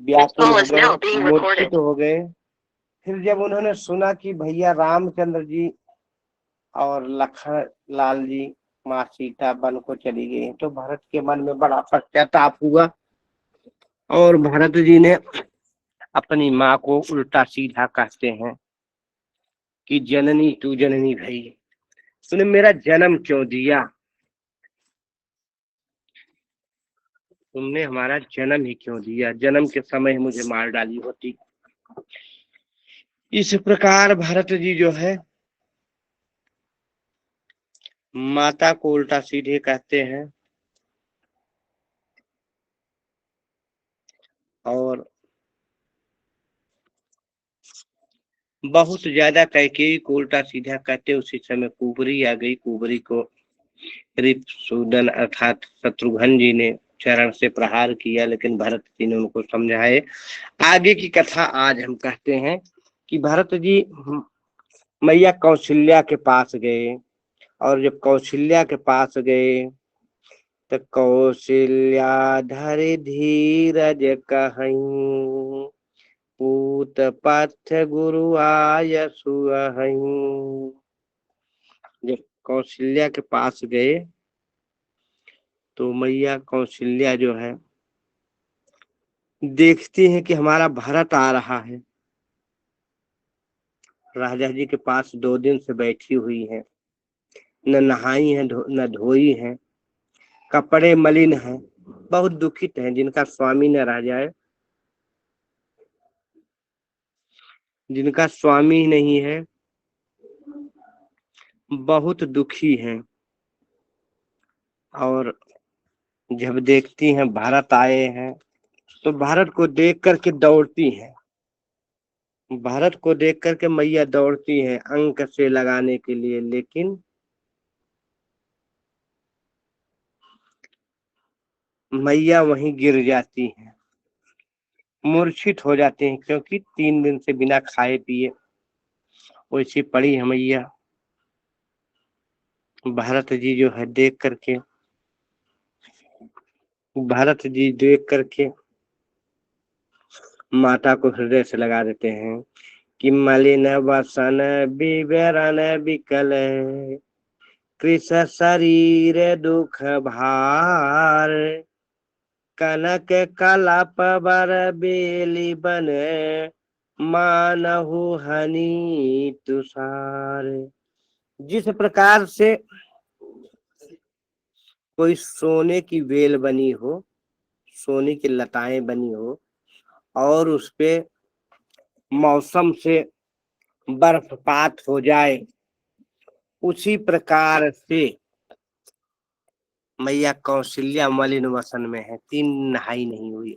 व्याकुल हो गए, मूर्छित हो गए। फिर जब उन्होंने सुना कि भैया रामचंद्र जी और लखन लाल जी माँ सीता वन को चली गई, तो भरत के मन में बड़ा पश्चाताप हुआ और भरत जी ने अपनी माँ को उल्टा सीधा कहते हैं कि जननी तू जननी भई, तूने मेरा जन्म क्यों दिया, तुमने हमारा जन्म ही क्यों दिया, जन्म के समय मुझे मार डाली होती। इस प्रकार भरत जी जो है माता को उल्टा सीधे कहते हैं और बहुत ज्यादा कैकेयी को उल्टा सीधा कहते। उसी समय कुबरी आ गई। कुबरी को रिपुसूदन अर्थात शत्रुघ्न जी ने चरण से प्रहार किया, लेकिन भरत जी ने उनको समझाए। आगे की कथा आज हम कहते हैं कि भरत जी मैया कौशल्या के पास गए, और जब कौशल्या के पास गए तो कौशल्या धरि धीरज कहई, पूत पथ गुरु आय सुअहई। जब कौशल्या के पास गए तो मैया कौशल्या जो है देखती है कि हमारा भरत आ रहा है। राजा जी के पास 2 दिन से बैठी हुई है, न नहाई है न धोई है, कपड़े मलिन हैं, बहुत दुखित हैं। जिनका स्वामी न रह जाए, जिनका स्वामी नहीं है, बहुत दुखी हैं। और जब देखती हैं भारत आए हैं तो भारत को देख करके दौड़ती हैं। भारत को देख करके मैया दौड़ती हैं अंक से लगाने के लिए, लेकिन मैया वहीं गिर जाती हैं, मूर्छित हो जाते हैं, क्योंकि 3 दिन से बिना खाए पिए वैसी पड़ी है मैया। भारत जी जो है देख करके, भारत जी देख करके माता को हृदय से लगा देते हैं कि मलिन वसन विवरण विकल, कृष शरीर दुख भार, कनक कलप बर बेली बन, मानहु हनी तुषार। जिस प्रकार से कोई सोने की वेल बनी हो, सोने की लताएं बनी हो, और उस पे मौसम से बर्फपात हो जाए, उसी प्रकार से मैया कौशल्या मलिन वसन में है। 3 नहाई नहीं हुई,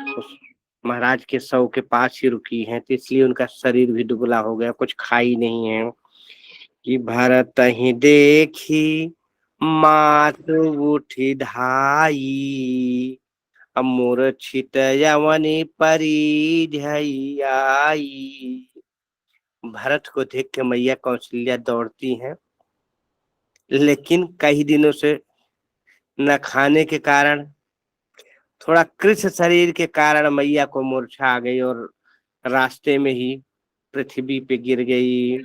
उस महाराज के शव के पास ही रुकी है, तो इसलिए उनका शरीर भी दुबला हो गया, कुछ खाई नहीं है। कि भरत ही देखी मात उठी धाई, मूर्छित यवनी परिझई। भरत को देख के मैया कौशल्या दौड़ती हैं, लेकिन कई दिनों से न खाने के कारण, थोड़ा कृश शरीर के कारण मैया को मूर्छा आ गई और रास्ते में ही पृथ्वी पे गिर गई।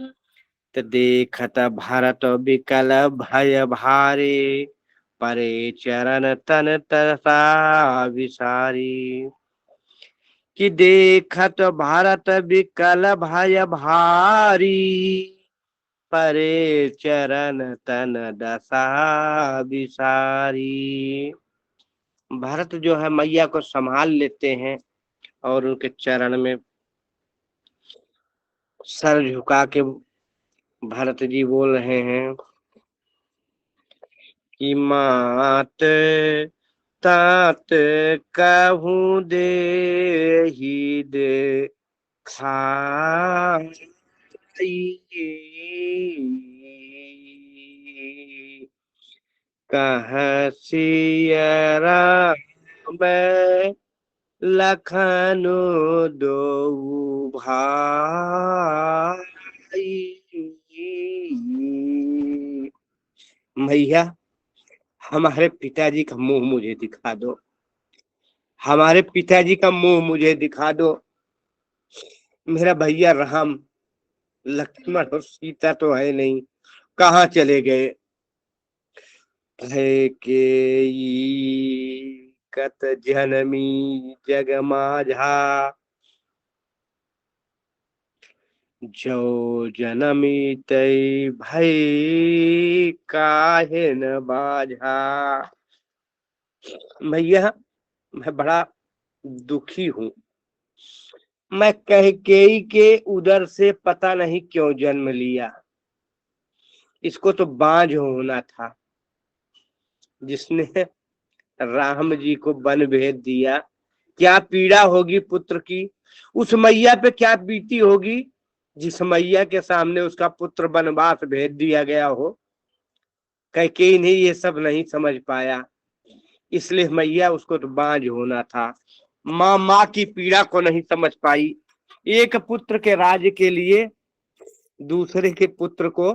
तो देखत भरत विकल भय भारे, परे चरण तन तसा विसारी। कि देखत भारत विकल भय भारी, परे चरण तन दशा विसारी। भरत जो है मैया को संभाल लेते हैं और उनके चरण में सर झुका के भरत जी बोल रहे हैं कि मात तात कहूँ दे ही दे खाई, कह सिया राम लखनऊ दो भाई। मैया, हमारे पिताजी का मुंह मुझे दिखा दो, हमारे पिताजी का मुंह मुझे दिखा दो। मेरा भैया राम, लक्ष्मण और सीता तो है नहीं, कहाँ चले गए। है के कत जनमी जग माझा, जो जनमी तय भई काहे न बाझा। भैया मैं बड़ा दुखी हूँ। मैं कैकेयी के उदर से पता नहीं क्यों जन्म लिया। इसको तो बांझ होना था, जिसने राम जी को वन भेज दिया। क्या पीड़ा होगी पुत्र की, उस मैया पे क्या बीती होगी जिस मैया के सामने उसका पुत्र वनवास भेज दिया गया हो। कैकेयी ने ये सब नहीं समझ पाया, इसलिए मैया उसको तो बांझ होना था। माँ की पीड़ा को नहीं समझ पाई। एक पुत्र के राज के लिए दूसरे के पुत्र को,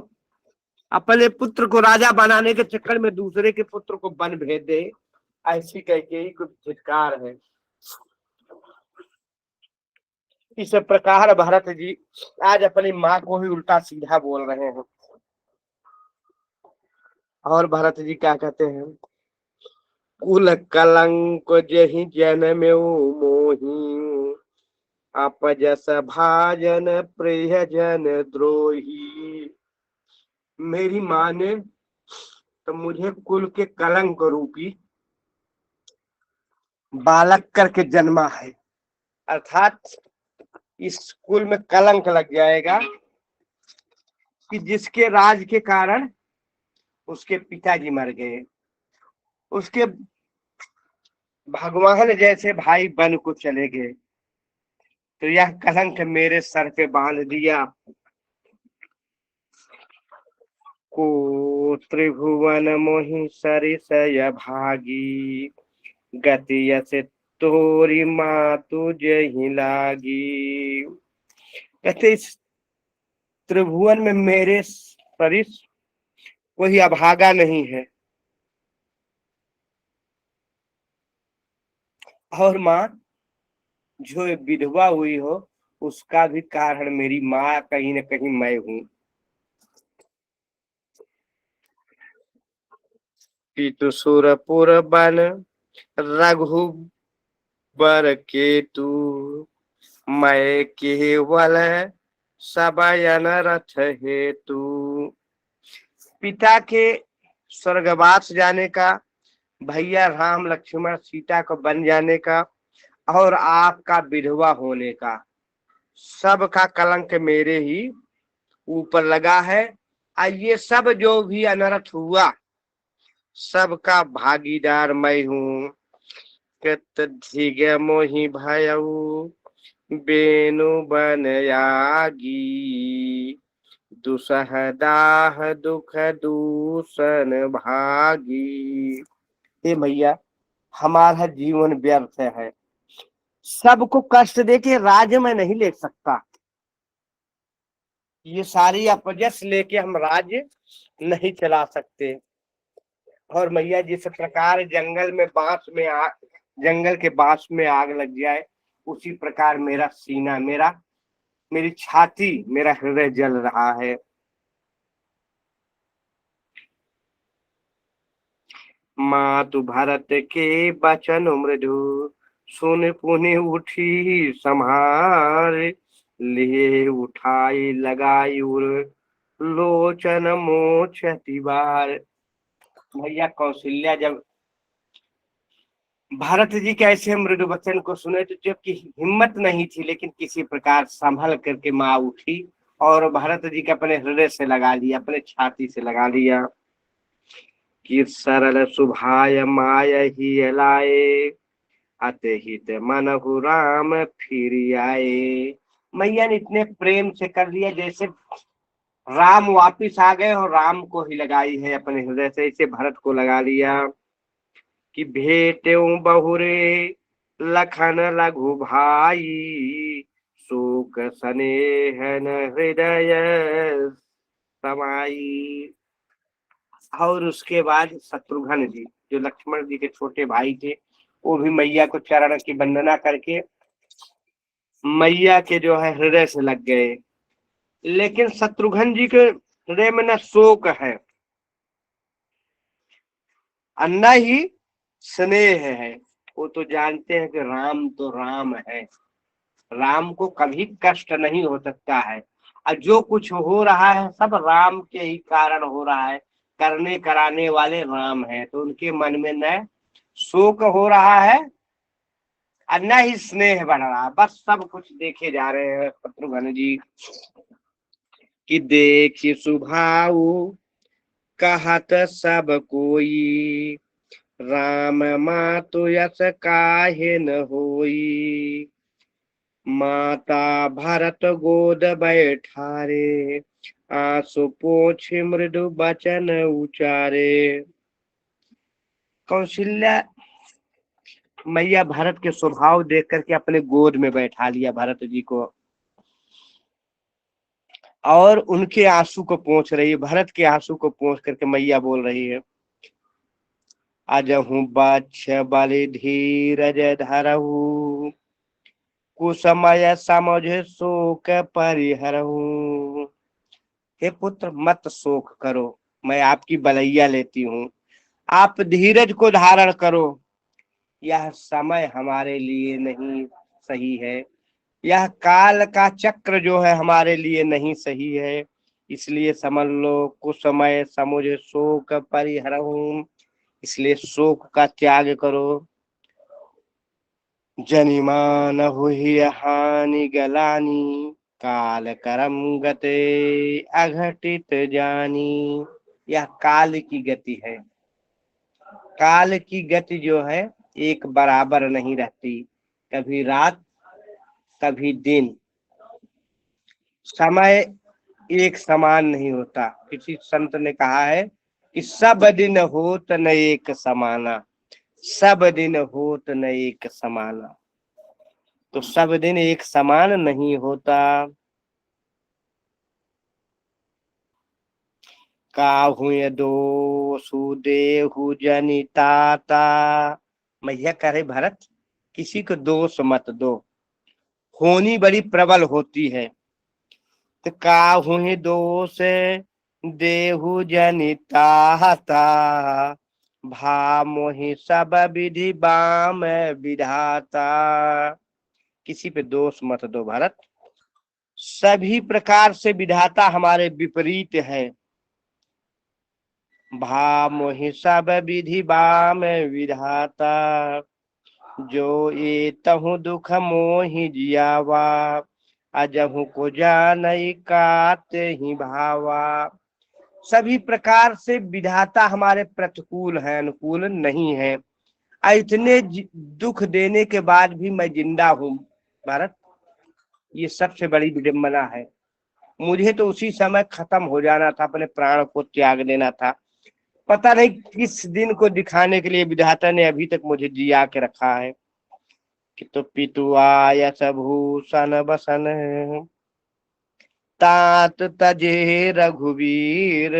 अपने पुत्र को राजा बनाने के चक्कर में दूसरे के पुत्र को वन भेज दे, ऐसी कैकेयी को धिक्कार है। इस प्रकार भरत जी आज अपनी माँ को ही उल्टा सीधा बोल रहे हैं। और भरत जी क्या कहते हैं, कुल कलंक जहि जन्म्यो मोही, अपजस भाजन प्रियजन द्रोही। मेरी माँ ने तो मुझे कुल के कलंक रूपी बालक करके जन्मा है, अर्थात इस कुल में कलंक लग जाएगा कि जिसके राज के कारण उसके पिताजी मर गए, उसके भगवान जैसे भाई बन को चले गए, तो यह कलंक मेरे सर पे बांध दिया। को त्रिभुवन मोहि सरिसय भागी, गति से तोरी मातु जही लागी। कहते इस त्रिभुवन में मेरे सरिस कोई अभागा नहीं है। और माँ जो विधवा हुई हो उसका भी कारण मेरी माँ कहीं न कहीं मैं हूँ। पितु सुरपुर बन रघुबर केतु, मैं केवल सबयन रथ हेतु। पिता के स्वर्गवास जाने का, भैया राम लक्ष्मण सीता को बन जाने का, और आपका विधवा होने का, सबका कलंक मेरे ही ऊपर लगा है। ये सब जो भी अनर्थ हुआ सबका भागीदार मैं हूँ। मोहि भयऊ बेनु बन यागी, दुसहदाह दुख दूषण भागी। हे भैया हमारा जीवन व्यर्थ है, सबको कष्ट देके राज्य में नहीं ले सकता। ये सारी अपजस लेके हम राज्य नहीं चला सकते। और मैया जिस प्रकार जंगल के बांस में आग लग जाए, उसी प्रकार मेरा सीना, मेरी छाती, मेरा हृदय जल रहा है। मातु भरत के बचन मृदु, सुन पुनि उठी संहार, लिए उठाई लगाई उर लोचन मोछ तिबार। भैया कौशल्या जब भारत जी के ऐसे मृदु वचन को सुने तो जबकि हिम्मत नहीं थी, लेकिन किसी प्रकार संभल करके माँ उठी और भरत जी के अपने हृदय से लगा लिया, अपने छाती से लगा लिया कि सरल सुभाय माय ही लाए, अतहित मनहु राम फिर आए। मैया ने इतने प्रेम से कर लिया जैसे राम वापिस आ गए और राम को ही लगाई है अपने हृदय से, इसे भरत को लगा लिया कि भेटेऊ बहुरे लखन लघु भाई, शोक स्नेहन हृदय समाई। और उसके बाद शत्रुघ्न जी जो लक्ष्मण जी के छोटे भाई थे, वो भी मैया को चरण की वंदना करके मैया के जो है हृदय से लग गए। लेकिन शत्रुघ्न जी के हृदय में न शोक है और न ही स्नेह है। वो तो जानते हैं कि राम तो राम है, राम को कभी कष्ट नहीं हो सकता है, और जो कुछ हो रहा है सब राम के ही कारण हो रहा है, करने कराने वाले राम हैं। तो उनके मन में न शोक हो रहा है और न ही स्नेह बढ़ रहा है, बस सब कुछ देखे जा रहे हैं शत्रुघ्न जी कि देखी स्वभाव कहत सब कोई, राम मातु यस काहे न होई, माता भरत गोद बैठारे, आंसू पोछे मृदु बचन उचारे। कौशल्या मैया भरत के स्वभाव देख करके अपने गोद में बैठा लिया भरत जी को, और उनके आंसू को पोंछ रही है, भरत के आंसू को पोंछ करके मैया बोल रही है, अजहू बच्छ बलि धीरज धरहु, कुसमय समझ शोक परिहरहु। हे पुत्र मत शोक करो, मैं आपकी बलैया लेती हूँ, आप धीरज को धारण करो, यह समय हमारे लिए नहीं सही है, यह काल का चक्र जो है हमारे लिए नहीं सही है, इसलिए समझ लो कुछ समय समुझ शोक परिहरहु, इसलिए शोक का त्याग करो। जनिमान हुई हानि गलानी, काल करम गते अघटित जानी। यह काल की गति है, काल की गति जो है एक बराबर नहीं रहती, कभी रात कभी दिन, समय एक समान नहीं होता। किसी संत ने कहा है कि सब दिन होत न एक समाना, सब दिन होत न एक समाना, तो सब दिन एक समान नहीं होता। काहू दोषु देहु जनिताता, मैया कह रहे भरत किसी को दोष मत दो, होनी बड़ी प्रबल होती है। तो काहू दोष देहु जनिताता, भा मोहि सब विधि बाम विधाता। किसी पे दोष मत दो भरत, सभी प्रकार से विधाता हमारे विपरीत है। भा मोहि सब विधि बाम विधाता, जो ये तहु दुख मोहि जियावा, अजहु को जानई काते ही भावा। सभी प्रकार से विधाता हमारे प्रतिकूल है, अनुकूल नहीं है, इतने दुख देने के बाद भी मैं जिंदा हूँ भारत, ये सबसे बड़ी विडंबना है। मुझे तो उसी समय खत्म हो जाना था, अपने प्राण को त्याग देना था, पता नहीं किस दिन को दिखाने के लिए विधाता ने अभी तक मुझे जिया के रखा है। कि तो पितुआ भूषण बसन, तात तजे रघुवीर,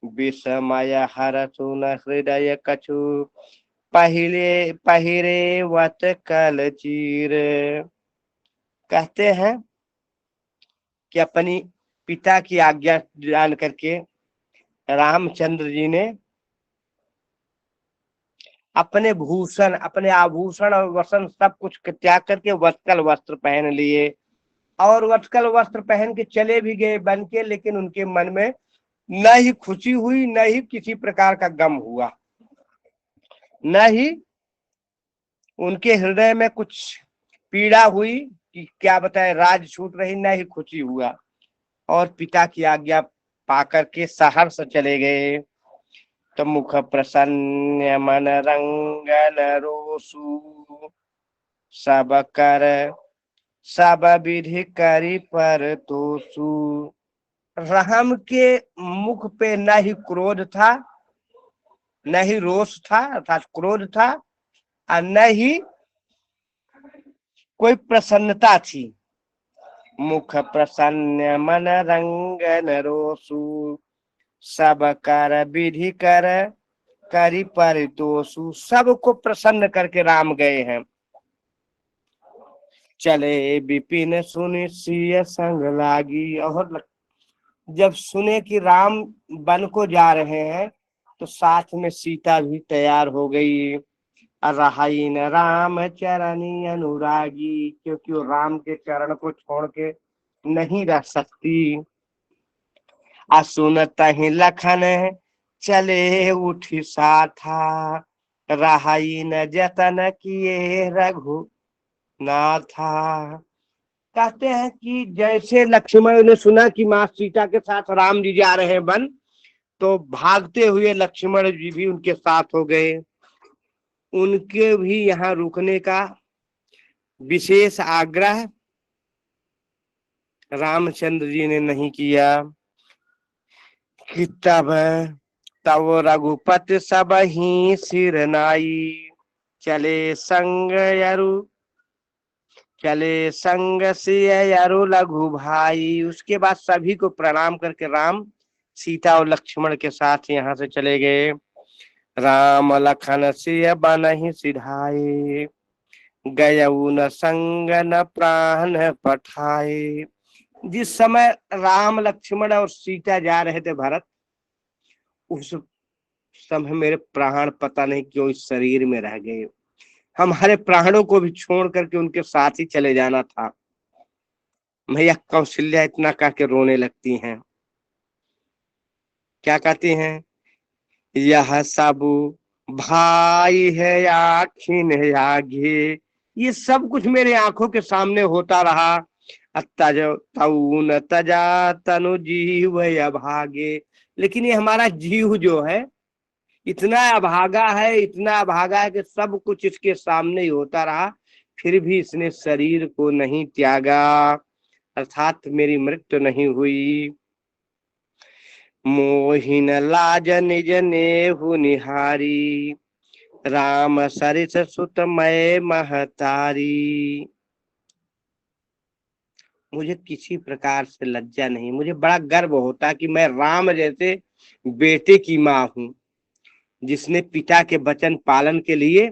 विषमय हर सुन हृदय कछु, पहले पहिरे वत कल चीर। कहते हैं कि अपनी पिता की आज्ञा जान करके रामचंद्र जी ने अपने भूषण, अपने आभूषण और वसन सब कुछ त्याग करके वत्कल वस्त्र पहन लिए, और वत्कल वस्त्र पहन के चले भी गए बन के, लेकिन उनके मन में न ही खुशी हुई न ही किसी प्रकार का गम हुआ, न ही उनके हृदय में कुछ पीड़ा हुई कि क्या बताए राज छूट रही, न ही खुशी हुआ, और पिता की आज्ञा पाकर के सहर्ष चले गए। तो मुख प्रसन्न मन रंगन रोसु, सब कर सब विधि करी पर तोसु। राम के मुख पे न ही क्रोध था, न ही रोष था अर्थात क्रोध था, और न ही कोई प्रसन्नता थी। मुख प्रसन्न मन रंगन रोसु, सब कर विधि कर करी परितोषु, सबको प्रसन्न करके राम गए हैं। चले विपिन सुनि सिय संग लागी, और जब सुने कि राम वन को जा रहे हैं तो साथ में सीता भी तैयार हो गई। रहाई न राम चरणी अनुरागी, क्योंकि वो राम के चरण को छोड़ के नहीं रह सकती। असुनत ही लखन चले उठी साथा, रहाई न जतन किए रघु नाथा। कहते हैं कि जैसे लक्ष्मण ने सुना कि माँ सीता के साथ राम जी जा रहे हैं वन, तो भागते हुए लक्ष्मण जी भी उनके साथ हो गए। उनके भी यहाँ रुकने का विशेष आग्रह रामचंद्र जी ने नहीं किया। कि तब रघुपति सब ही सिर नाई, चले संग यरु चले संग सिय यरु लघु भाई। उसके बाद सभी को प्रणाम करके राम सीता और लक्ष्मण के साथ यहाँ से चले गए। राम लखन सिय बनहि सिधाए, गयऊ न संग न प्राण पठाए। जिस समय राम लक्ष्मण और सीता जा रहे थे भरत, उस समय मेरे प्राण पता नहीं क्यों इस शरीर में रह गए। हमारे प्राणों को भी छोड़ करके उनके साथ ही चले जाना था। मैया कौशल्या इतना कह के रोने लगती हैं। क्या कहती हैं? यह सब भाई है आखिन है आगे, ये सब कुछ मेरे आंखों के सामने होता रहा। तज तऊन तजा तनु जीव अभागे, लेकिन ये हमारा जीव जो है इतना अभागा है, इतना अभागा है कि सब कुछ इसके सामने ही होता रहा, फिर भी इसने शरीर को नहीं त्यागा, अर्थात मेरी मृत्यु नहीं हुई। मोहिन लाज निज नेहु निहारी, राम सरिस सुत मय महतारी। मुझे किसी प्रकार से लज्जा नहीं, मुझे बड़ा गर्व होता कि मैं राम जैसे बेटे की माँ हूँ, जिसने पिता के वचन पालन के लिए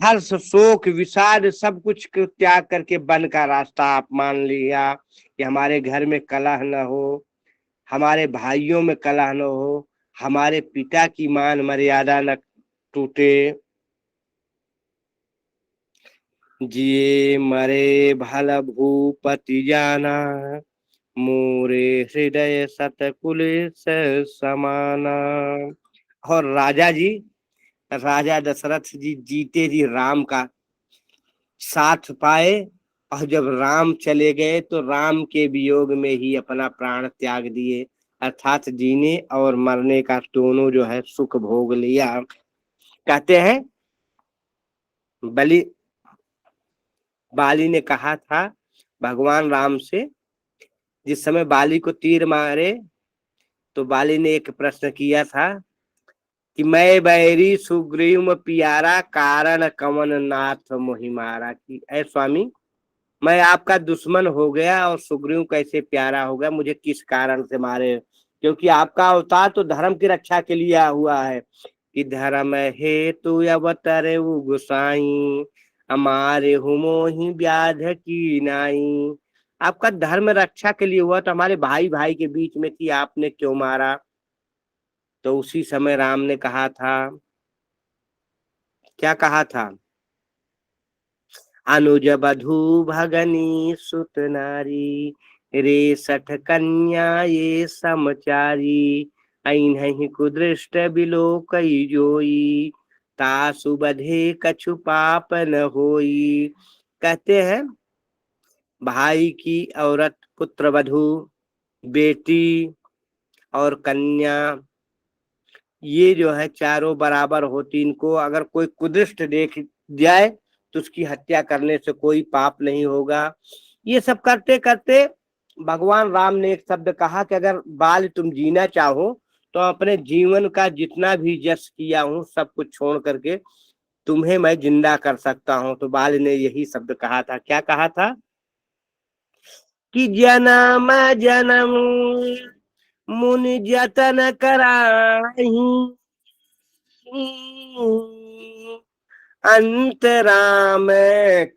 हर्ष शोक विषाद सब कुछ को त्याग करके वन का रास्ता आप मान लिया कि हमारे घर में कलह न हो, हमारे भाइयों में कलह न हो, हमारे पिता की मान मर्यादा न टूटे। जिए मरे भल भूपति जाना, मोरे हृदय सतकुल समाना। और राजा दशरथ जी जीते जी राम का साथ पाए, और जब राम चले गए तो राम के वियोग में ही अपना प्राण त्याग दिए, अर्थात जीने और मरने का दोनों जो है सुख भोग लिया। कहते हैं बाली ने कहा था भगवान राम से, जिस समय बाली को तीर मारे तो बाली ने एक प्रश्न किया था कि मैं बैरी सुग्रीव प्यारा, कारण कवन नाथ मोहि मारा। कि ऐ स्वामी, मैं आपका दुश्मन हो गया और सुग्रीव कैसे प्यारा हो गया, मुझे किस कारण से मारे? क्योंकि आपका अवतार तो धर्म की रक्षा के लिए हुआ है कि धर्म हेतु अवतरे गोसाई, हमारे हुमो ही व्याध की नाई। आपका धर्म रक्षा के लिए हुआ, तो हमारे भाई भाई के बीच में थी, आपने क्यों मारा? तो उसी समय राम ने कहा था, क्या कहा था? अनुज बधू भगनी सुत नारी, रे सठ कन्या ये समचारी, ऐन्हि कुदृष्ट बिलो कई जोई, तासु बधे कछु पाप न होई। कहते हैं भाई की औरत, पुत्र वधू, बेटी और कन्या, ये जो है चारों बराबर होती। इनको अगर कोई कुदृष्ट देख जाए तो उसकी हत्या करने से कोई पाप नहीं होगा। ये सब करते करते भगवान राम ने एक शब्द कहा कि अगर बाल तुम जीना चाहो तो अपने जीवन का जितना भी यश किया हूँ सब कुछ छोड़ करके तुम्हें मैं जिंदा कर सकता हूँ। तो बाल ने यही शब्द कहा था। क्या कहा था? कि जन्म जन्म मुनि जतन कराही, अंत राम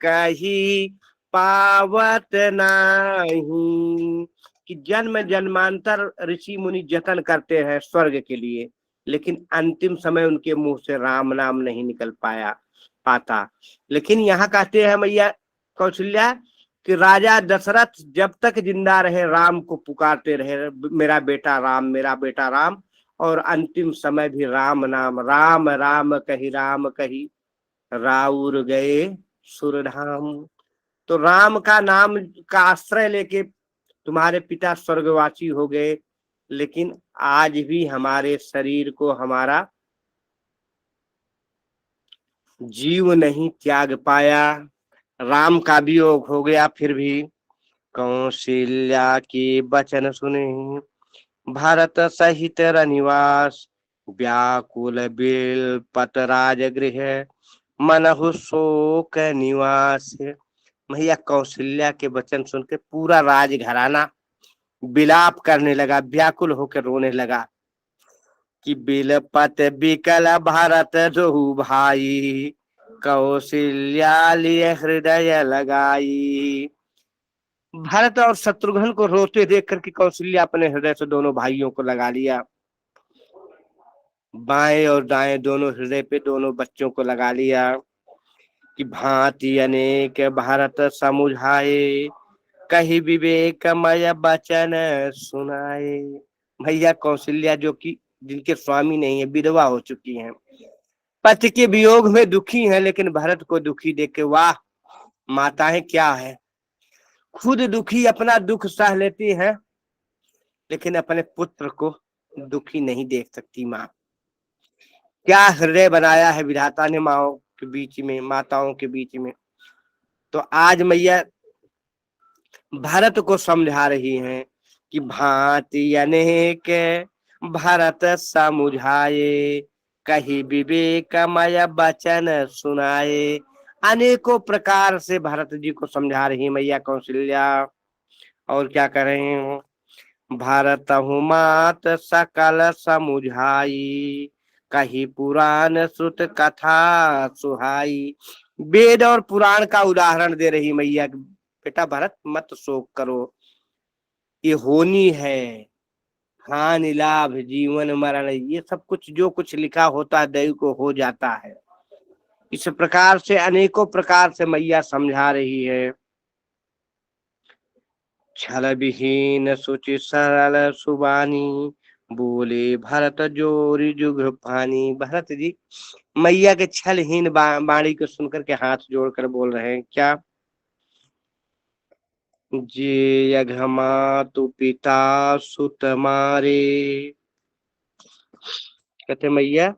कही पावत नाही। कि जन्म जन्मांतर ऋषि मुनि जतन करते हैं स्वर्ग के लिए, लेकिन अंतिम समय उनके मुंह से राम नाम नहीं निकल पाता। लेकिन यहाँ कहते हैं मैया कौशल्या कि राजा दशरथ जब तक जिंदा रहे राम को पुकारते रहे, मेरा बेटा राम, मेरा बेटा राम। और अंतिम समय भी राम नाम, राम राम कही राउर गए सुरधाम। तो राम का नाम का आश्रय लेके तुम्हारे पिता स्वर्गवासी हो गए, लेकिन आज भी हमारे शरीर को हमारा जीव नहीं त्याग पाया। राम का वियोग हो गया, फिर भी कौशल्या के वचन सुने भारत सहित रनिवास। व्याकुल बिल पत राजगृह मनहु शोक निवास। मैया कौशल्या के वचन सुन के पूरा राजघराना विलाप करने लगा, व्याकुल होकर रोने लगा कि बिलपत बिकल भारत दो भाई, कौशल्या लिए हृदय लगाई। भरत और शत्रुघ्न को रोते देख करके कौशल्या अपने हृदय से दोनों भाइयों को लगा लिया, बाएं और दाएं दोनों हृदय पे दोनों बच्चों को लगा लिया कि भांति अनेक भारत समुझाए, कही विवेकमय वचन सुनाए। भैया कौशल्या जो कि जिनके स्वामी नहीं है, विधवा हो चुकी हैं, पति के वियोग में दुखी हैं, लेकिन भरत को दुखी देख के वाह माताएं क्या है, खुद दुखी अपना दुख सह लेती हैं, लेकिन अपने पुत्र को दुखी नहीं देख सकती माँ। क्या हृदय बनाया है विधाता ने माओ के बीच में, माताओं के बीच में। तो आज मैया भारत को समझा रही हैं कि भांति अनेक भारत समुझाए, कही विवेकमय वचन सुनाए। अनेकों प्रकार से भरत जी को समझा रही मैया कौशल्या। और क्या कर रहे हो, भारत मात सकल समुझाई, कही पुराण सुत कथा सुहाई। वेद और पुराण का उदाहरण दे रही मैया, बेटा भरत मत शोक करो, ये होनी है, हानि लाभ जीवन मरण ये सब कुछ जो कुछ लिखा होता है दैव को हो जाता है। इस प्रकार से अनेकों प्रकार से मैया समझा रही है। छल विहीन सुचि सरल सुबानी, बोले भरत जोरी जुग पानी। भरत जी मैया के छलहीन वाणी को सुनकर के हाथ जोड़कर बोल रहे हैं क्या, जे यघमा तु पिता सुत मारे। कहते मैया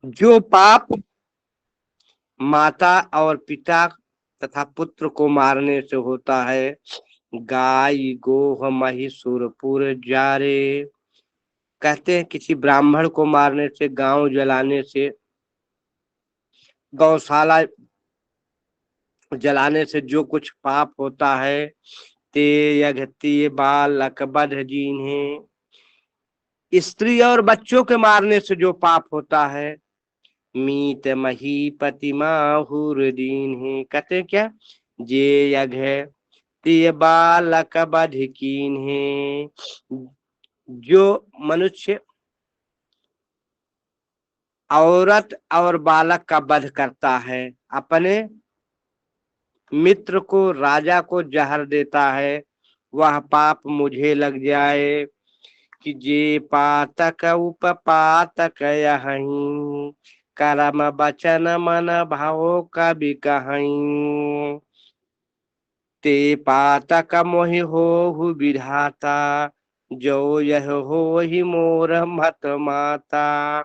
जो पाप माता और पिता तथा पुत्र को मारने से होता है, गाय गोह महिषुरपुर जारे। कहते हैं किसी ब्राह्मण को मारने से, गांव जलाने से, गौशाला जलाने से जो कुछ पाप होता है, ते यघती बालक बध जीन्हे। स्त्री और बच्चों के मारने से जो पाप होता है, मीत महीपति माहुर दीन है। कहते क्या, जे यघ ते बालक बध कीन है। जो मनुष्य औरत और बालक का वध करता है, अपने मित्र को राजा को जहर देता है, वह पाप मुझे लग जाए। कि जे पातक उपपातक यहीं, करम बचन मन भाव कवि कहीं। ते पातक मोहि हो विधाता, जो यह हो ही मोर मत माता।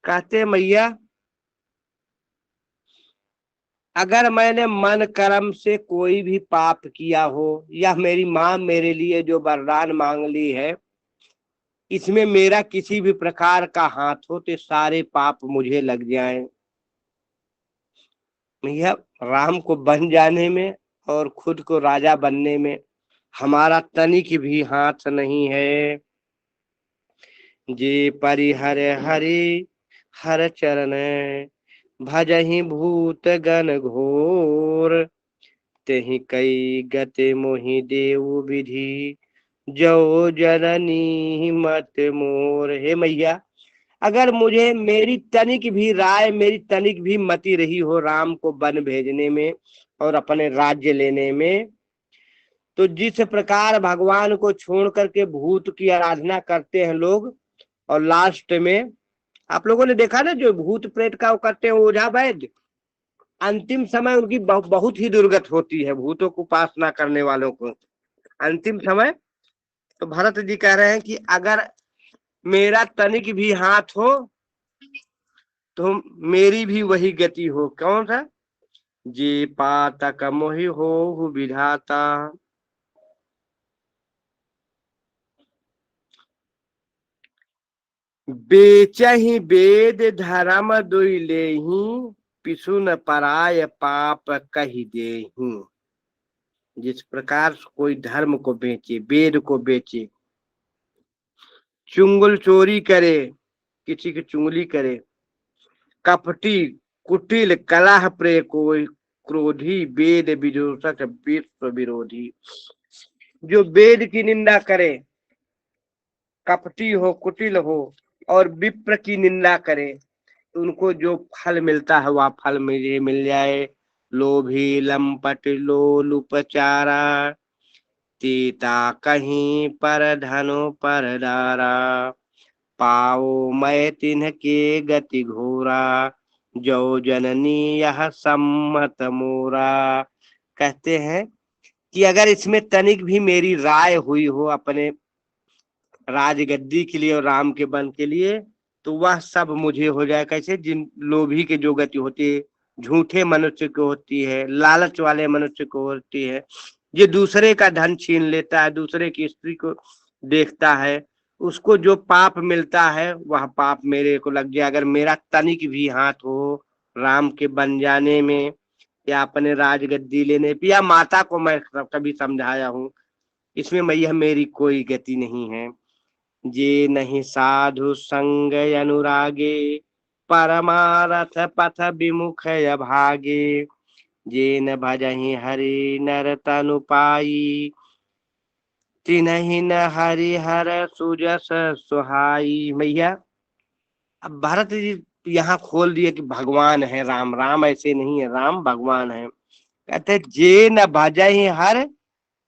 कहते मैया अगर मैंने मन कर्म से कोई भी पाप किया हो, या मेरी माँ मेरे लिए जो वरदान मांग ली है, इसमें मेरा किसी भी प्रकार का हाथ हो, तो सारे पाप मुझे लग जाएं। भैया राम को बन जाने में और खुद को राजा बनने में हमारा तनिक भी हाथ नहीं है। जे परिहर हरि हर चरण, भजहि भूत गण घोर, तेहि कई गति मोहि देव विधि, जो जननी मत मोर। हे मैया, अगर मुझे मेरी तनिक भी राय, मेरी तनिक भी मति रही हो राम को वन भेजने में और अपने राज्य लेने में, तो जिस प्रकार भगवान को छोड़ करके भूत की आराधना करते हैं लोग, और लास्ट में आप लोगों ने देखा ना, जो भूत प्रेत का वो करते हैं ओझा वैद्य, अंतिम समय उनकी बहुत ही दुर्गत होती है, भूतों को उपासना करने वालों को अंतिम समय। तो भरत जी कह रहे हैं कि अगर मेरा तनिक भी हाथ हो तो मेरी भी वही गति हो। कौन सा? जे पातक मोहि हो विधाता, बेचहि वेद धर्म दुई लेहि, पिसुन पराय पाप कहि देहि। जिस प्रकार कोई धर्म को बेचे, वेद को बेचे, चुंगल चोरी करे, किसी की चुंगली करे, कपटी कुटिल कलह प्रे कोई, क्रोधी वेद विदूषक विश्व विरोधी। जो वेद की निंदा करे, कपटी हो, कुटिल हो और विप्र की निंदा करे, तो उनको जो फल मिलता है वह फल मुझे मिल जाए। लोभी लंपट लोलुपचारा, तीता कहीं पर धनो पर दारा, पाओ मैं तिन्ह के गति घोरा, जो जननी यह सम्मत मोरा। कहते हैं कि अगर इसमें तनिक भी मेरी राय हुई हो अपने राजगद्दी के लिए और राम के वन के लिए, तो वह सब मुझे हो जाए। कैसे? जिन लोभी के जो गति होती है, झूठे मनुष्य को होती है, लालच वाले मनुष्य को होती है, ये दूसरे का धन छीन लेता है, दूसरे की स्त्री को देखता है, उसको जो पाप मिलता है वह पाप मेरे को लग गया। अगर मेरा तनिक भी हाथ हो राम के बन जाने में, या अपने राजगद्दी लेने पे, या माता को मैं कभी समझाया हूँ, इसमें मैया मेरी कोई गति नहीं है। जे नहीं साधु संग अनुरागे, परमारथ पथ विमुख भागे, जे न भजहि हरि नर तनु पाई, तिन्हि न हरि हर सुजस सुहाई। मैया, अब भरत जी यहाँ खोल दिए कि भगवान है राम, राम ऐसे नहीं है, राम भगवान है। कहते जे न भजहि हर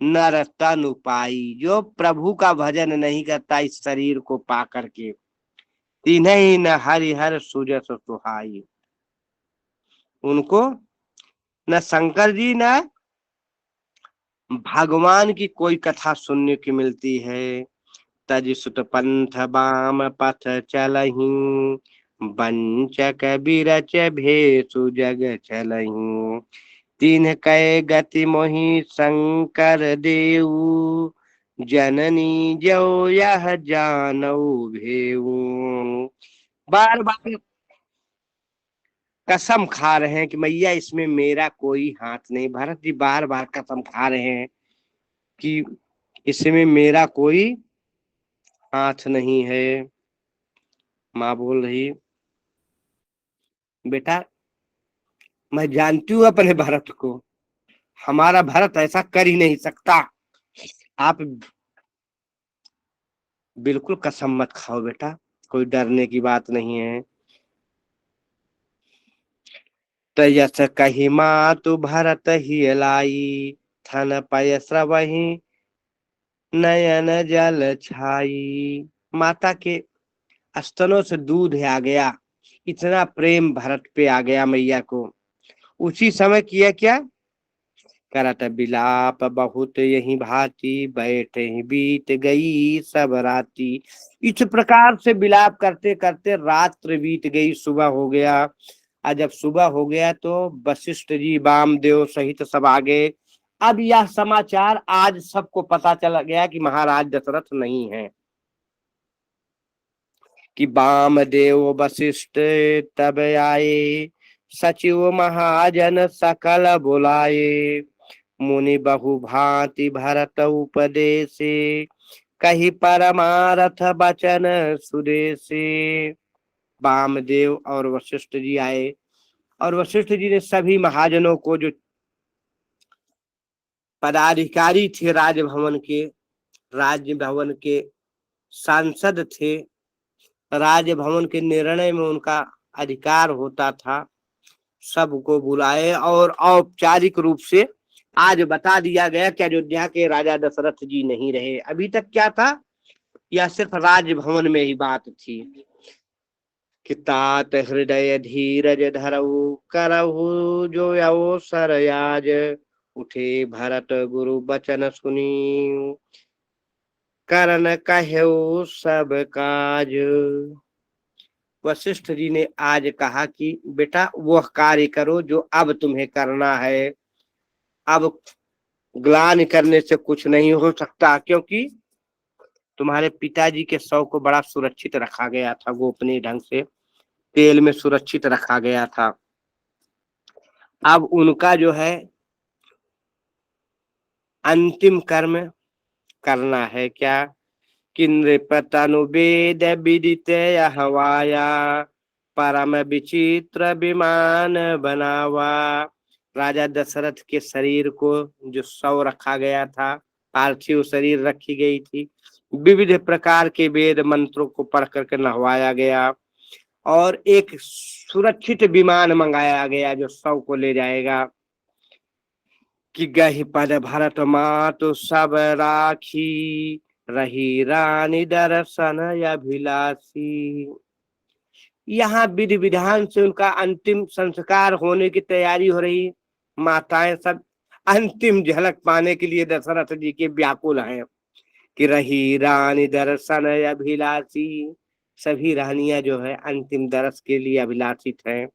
नर तनु पाई, जो प्रभु का भजन नहीं करता इस शरीर को पा करके, तिन्हीं न हरिहर सुजस सुहाई। उनको न शंकर जी न भगवान की कोई कथा सुनने की मिलती है। तज सुत पंथ बाम पथ चलही, बंचक बिरच भेसु जग चलही, तीन कै गति मोहि शंकर देऊ, जननी जो यह जानऊ भेऊ। बार बार कसम खा रहे हैं कि मैया इसमें मेरा कोई हाथ नहीं। भरत जी बार बार कसम खा रहे हैं कि इसमें मेरा कोई हाथ नहीं है। माँ बोल रही, बेटा मैं जानती हूँ अपने भरत को, हमारा भरत ऐसा कर ही नहीं सकता। आप बिल्कुल कसम मत खाओ बेटा, कोई डरने की बात नहीं है। तयस कही मातु भरत ही लाई, थन पय स्रवही नयन जल छाई। माता के स्तनों से दूध आ गया, इतना प्रेम भरत पे आ गया मैया को। उसी समय किया क्या? करत बिलाप बहुत यही भांति, बैठे ही बीत गई सब राती। इस प्रकार से बिलाप करते करते रात्र बीत गई, सुबह हो गया। और जब सुबह हो गया तो वशिष्ठ जी वामदेव सहित सब आ गए। अब यह समाचार आज सबको पता चला गया कि महाराज दशरथ नहीं है। कि वामदेव वशिष्ठ तब आए, सचिव महाजन सकल बुलाए, मुनि बहु भांति भरत उपदेशे, कही परमारथ बचन सुदेशी। वामदेव और वशिष्ठ जी आए और वशिष्ठ जी ने सभी महाजनों को, जो पदाधिकारी थे राजभवन के सांसद थे, राजभवन के निर्णय में उनका अधिकार होता था, सबको बुलाए और औपचारिक रूप से आज बता दिया गया कि अयोध्या के राजा दशरथ जी नहीं रहे। अभी तक क्या था, यह सिर्फ राजभवन में ही बात थी कि तात हृदय धीरज धरऊ करहु जो अवसर आज। उठे भरत गुरु बचन सुनी करन कहऊ सब काज। वशिष्ठ जी ने आज कहा कि बेटा वह कार्य करो जो अब तुम्हें करना है। अब ग्लानि करने से कुछ नहीं हो सकता, क्योंकि तुम्हारे पिताजी के शव को बड़ा सुरक्षित रखा गया था, गोपनीय ढंग से तेल में सुरक्षित रखा गया था। अब उनका जो है अंतिम कर्म करना है। क्या किन्नृपतनुवेद विदित हवाया परम विचित्र विमान बनावा। राजा दशरथ के शरीर को जो शव रखा गया था, पार्थिव शरीर रखी गई थी, विविध प्रकार के वेद मंत्रों को पढ़ करके नहवाया गया और एक सुरक्षित विमान मंगाया गया जो शव को ले जाएगा। कि गहि पद भरत मातु सब राखी रही रानी दर्शन अभिलाषी। यहाँ विधि विधान से उनका अंतिम संस्कार होने की तैयारी हो रही। माताएं सब अंतिम झलक पाने के लिए दशरथ जी के व्याकुल हैं कि रही रानी दर्शन अभिलाषी। सभी रानियां जो है अंतिम दर्श के लिए अभिलाषित हैं।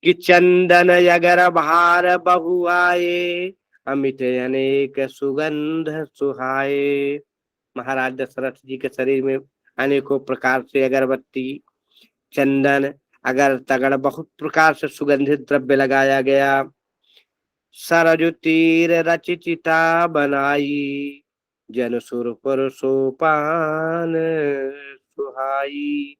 कि चंदन अगर भार बहु आए अमित अनेक सुगंध सुहाए। महाराज दशरथ जी के शरीर में अनेकों प्रकार से अगरबत्ती, चंदन, अगर तगड़ बहुत प्रकार से सुगंधित द्रव्य लगाया गया। सरजु तीर रचि चिता बनाई जन सुर पर सोपान सुहाई।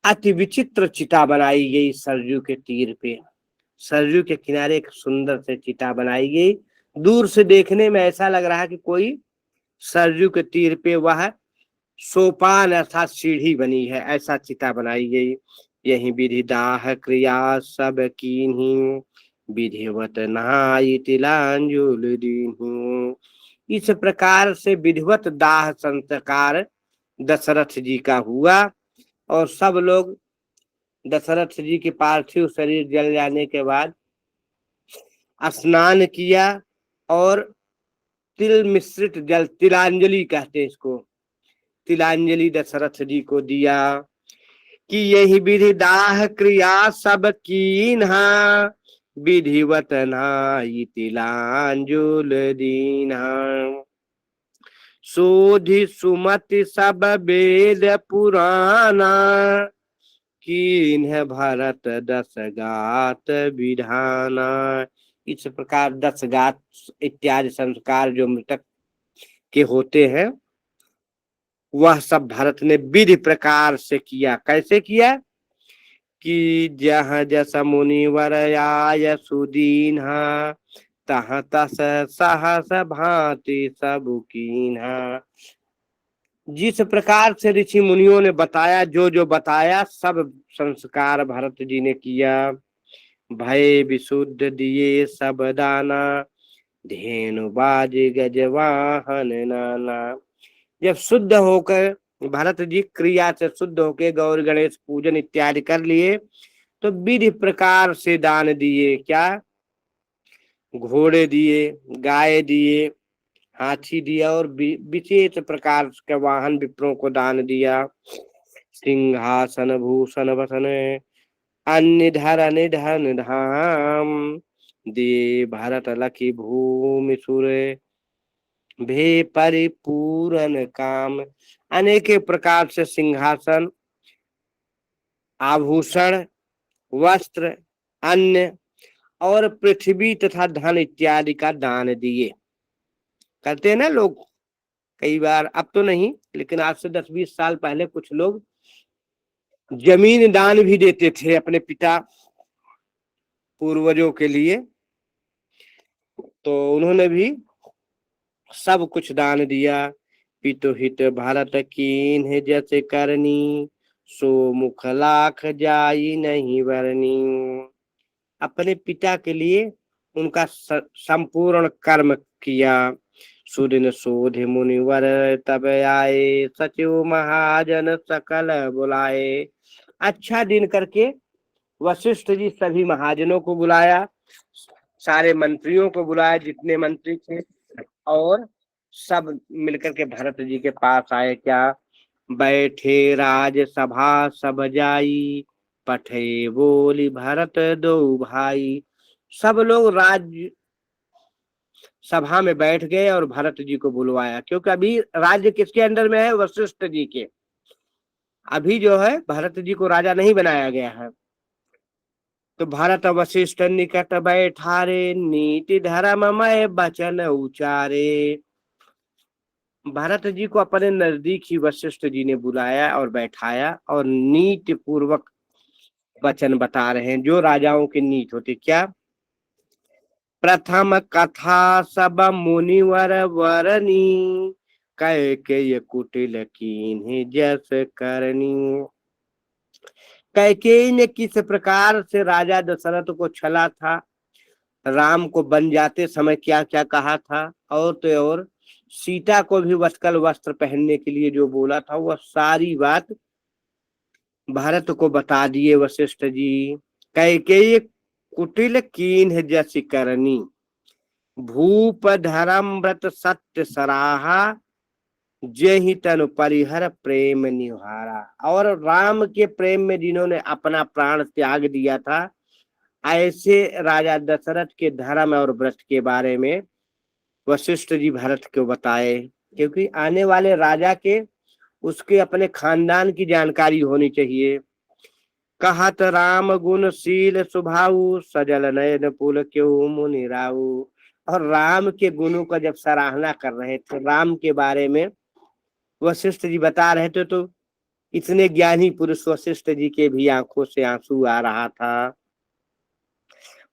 अति विचित्र चिता बनाई गई सरजू के तीर पे। सरजू के किनारे एक सुंदर से चिता बनाई गई। दूर से देखने में ऐसा लग रहा है कि कोई सरजू के तीर पे वह सोपान अर्थात सीढ़ी बनी है, ऐसा चिता बनाई गई। यही विधि दाह क्रिया सब कीन्ही विधिवत नहाई तिलांजुल दीन्ही। इस प्रकार से विधिवत दाह संस्कार दशरथ जी का हुआ और सब लोग दशरथ जी के पार्थिव शरीर जल जाने के बाद स्नान किया और तिल मिश्रित जल, तिलांजलि कहते हैं इसको, तिलांजलि दशरथ जी को दिया। कि यही विधि दाह क्रिया सब कीन्हा विधिवत नाई तिलांजुल दीन्हा। सोधि सुमति सब वेद पुराना कीन्ह भरत दस गात विधाना। इस प्रकार 10 गात इत्यादि संस्कार जो मृतक के होते हैं वह सब भरत ने विधि प्रकार से किया। कैसे किया कि जहाँ जस मुनिवर आय सुदीन्हा तहाँ तस सहस भांति सब कीन्हा। जिस प्रकार से ऋषि मुनियों ने बताया, जो जो बताया सब संस्कार भरत जी ने किया। भय विशुद्ध दिए सब दाना धेनु बाज गजवाहन नाना। जब शुद्ध होकर भरत जी क्रिया से शुद्ध होकर गौर गणेश पूजन इत्यादि कर लिए तो विधि प्रकार से दान दिए। क्या घोड़े दिए, गाय दिए, हाथी दिया और विशेष प्रकार के वाहन विप्रों को दान दिया। सिंहासन भूषण वसन अन्य धर निधन धाम दे भरत लखी भूमि सुर भे परिपूरन काम। अनेक प्रकार से सिंहासन, आभूषण, वस्त्र, अन्न और पृथ्वी तथा धन इत्यादि का दान दिए। करते हैं ना लोग, कई बार, अब तो नहीं, लेकिन आज से 10-20 साल पहले कुछ लोग जमीन दान भी देते थे अपने पिता पूर्वजों के लिए। तो उन्होंने भी सब कुछ दान दिया। पितु हित भारत कीन्ह जैसे करनी, सो मुख लाख जाई नहीं बरनी। अपने पिता के लिए उनका संपूर्ण कर्म किया। सुदिन सोधि मुनिवर तब आए, सचिव महाजन सकल बुलाए। अच्छा दिन करके वशिष्ठ जी सभी महाजनों को बुलाया, सारे मंत्रियों को बुलाया जितने मंत्री थे, और सब मिलकर के भरत जी के पास आए। क्या बैठे राज सभा सब जाई, पठे बोली भरत दो भाई। सब लोग राज सभा में बैठ गए और भरत जी को बुलवाया, क्योंकि अभी राज्य किसके अंडर में है? वशिष्ठ जी के। अभी जो है भरत जी को राजा नहीं बनाया गया है। तो भरत वशिष्ठ निकट बैठारे, नीति धर्ममय वचन उचारे। भरत जी को अपने नजदीक ही वशिष्ठ जी ने बुलाया और बैठाया, और नीति पूर्वक वचन बता रहे हैं, जो राजाओं की नीति होती। क्या? प्रथम कथा सब मुनिवर वरनी, कैकेयी कुटिल कीन्ही जस करनी। कैकेयी ने किस प्रकार से राजा दशरथ को छला था, राम को बन जाते समय क्या क्या कहा था, और तो और सीता को भी वत्कल वस्त्र पहनने के लिए जो बोला था, वह सारी बात भारत को बता दिए वशिष्ठ जी। कैकेयी कुटिल कीन्ह जस करनी, भूप धर्म व्रत सत्य सराहा, जेहि तनु परिहर प्रेम निहारा। और राम के प्रेम में जिन्होंने अपना प्राण त्याग दिया था, ऐसे राजा दशरथ के धर्म और व्रत के बारे में वशिष्ठ जी भरत को बताए, क्योंकि आने वाले राजा के उसके अपने खानदान की जानकारी होनी चाहिए। कहत राम गुण शील स्वभाव, सजल नयन पुल क्यों मुनि राऊ। और राम के गुणों का जब सराहना कर रहे थे, राम के बारे में वशिष्ठ जी बता रहे थे, तो इतने ज्ञानी पुरुष वशिष्ठ जी के भी आंखों से आंसू आ रहा था।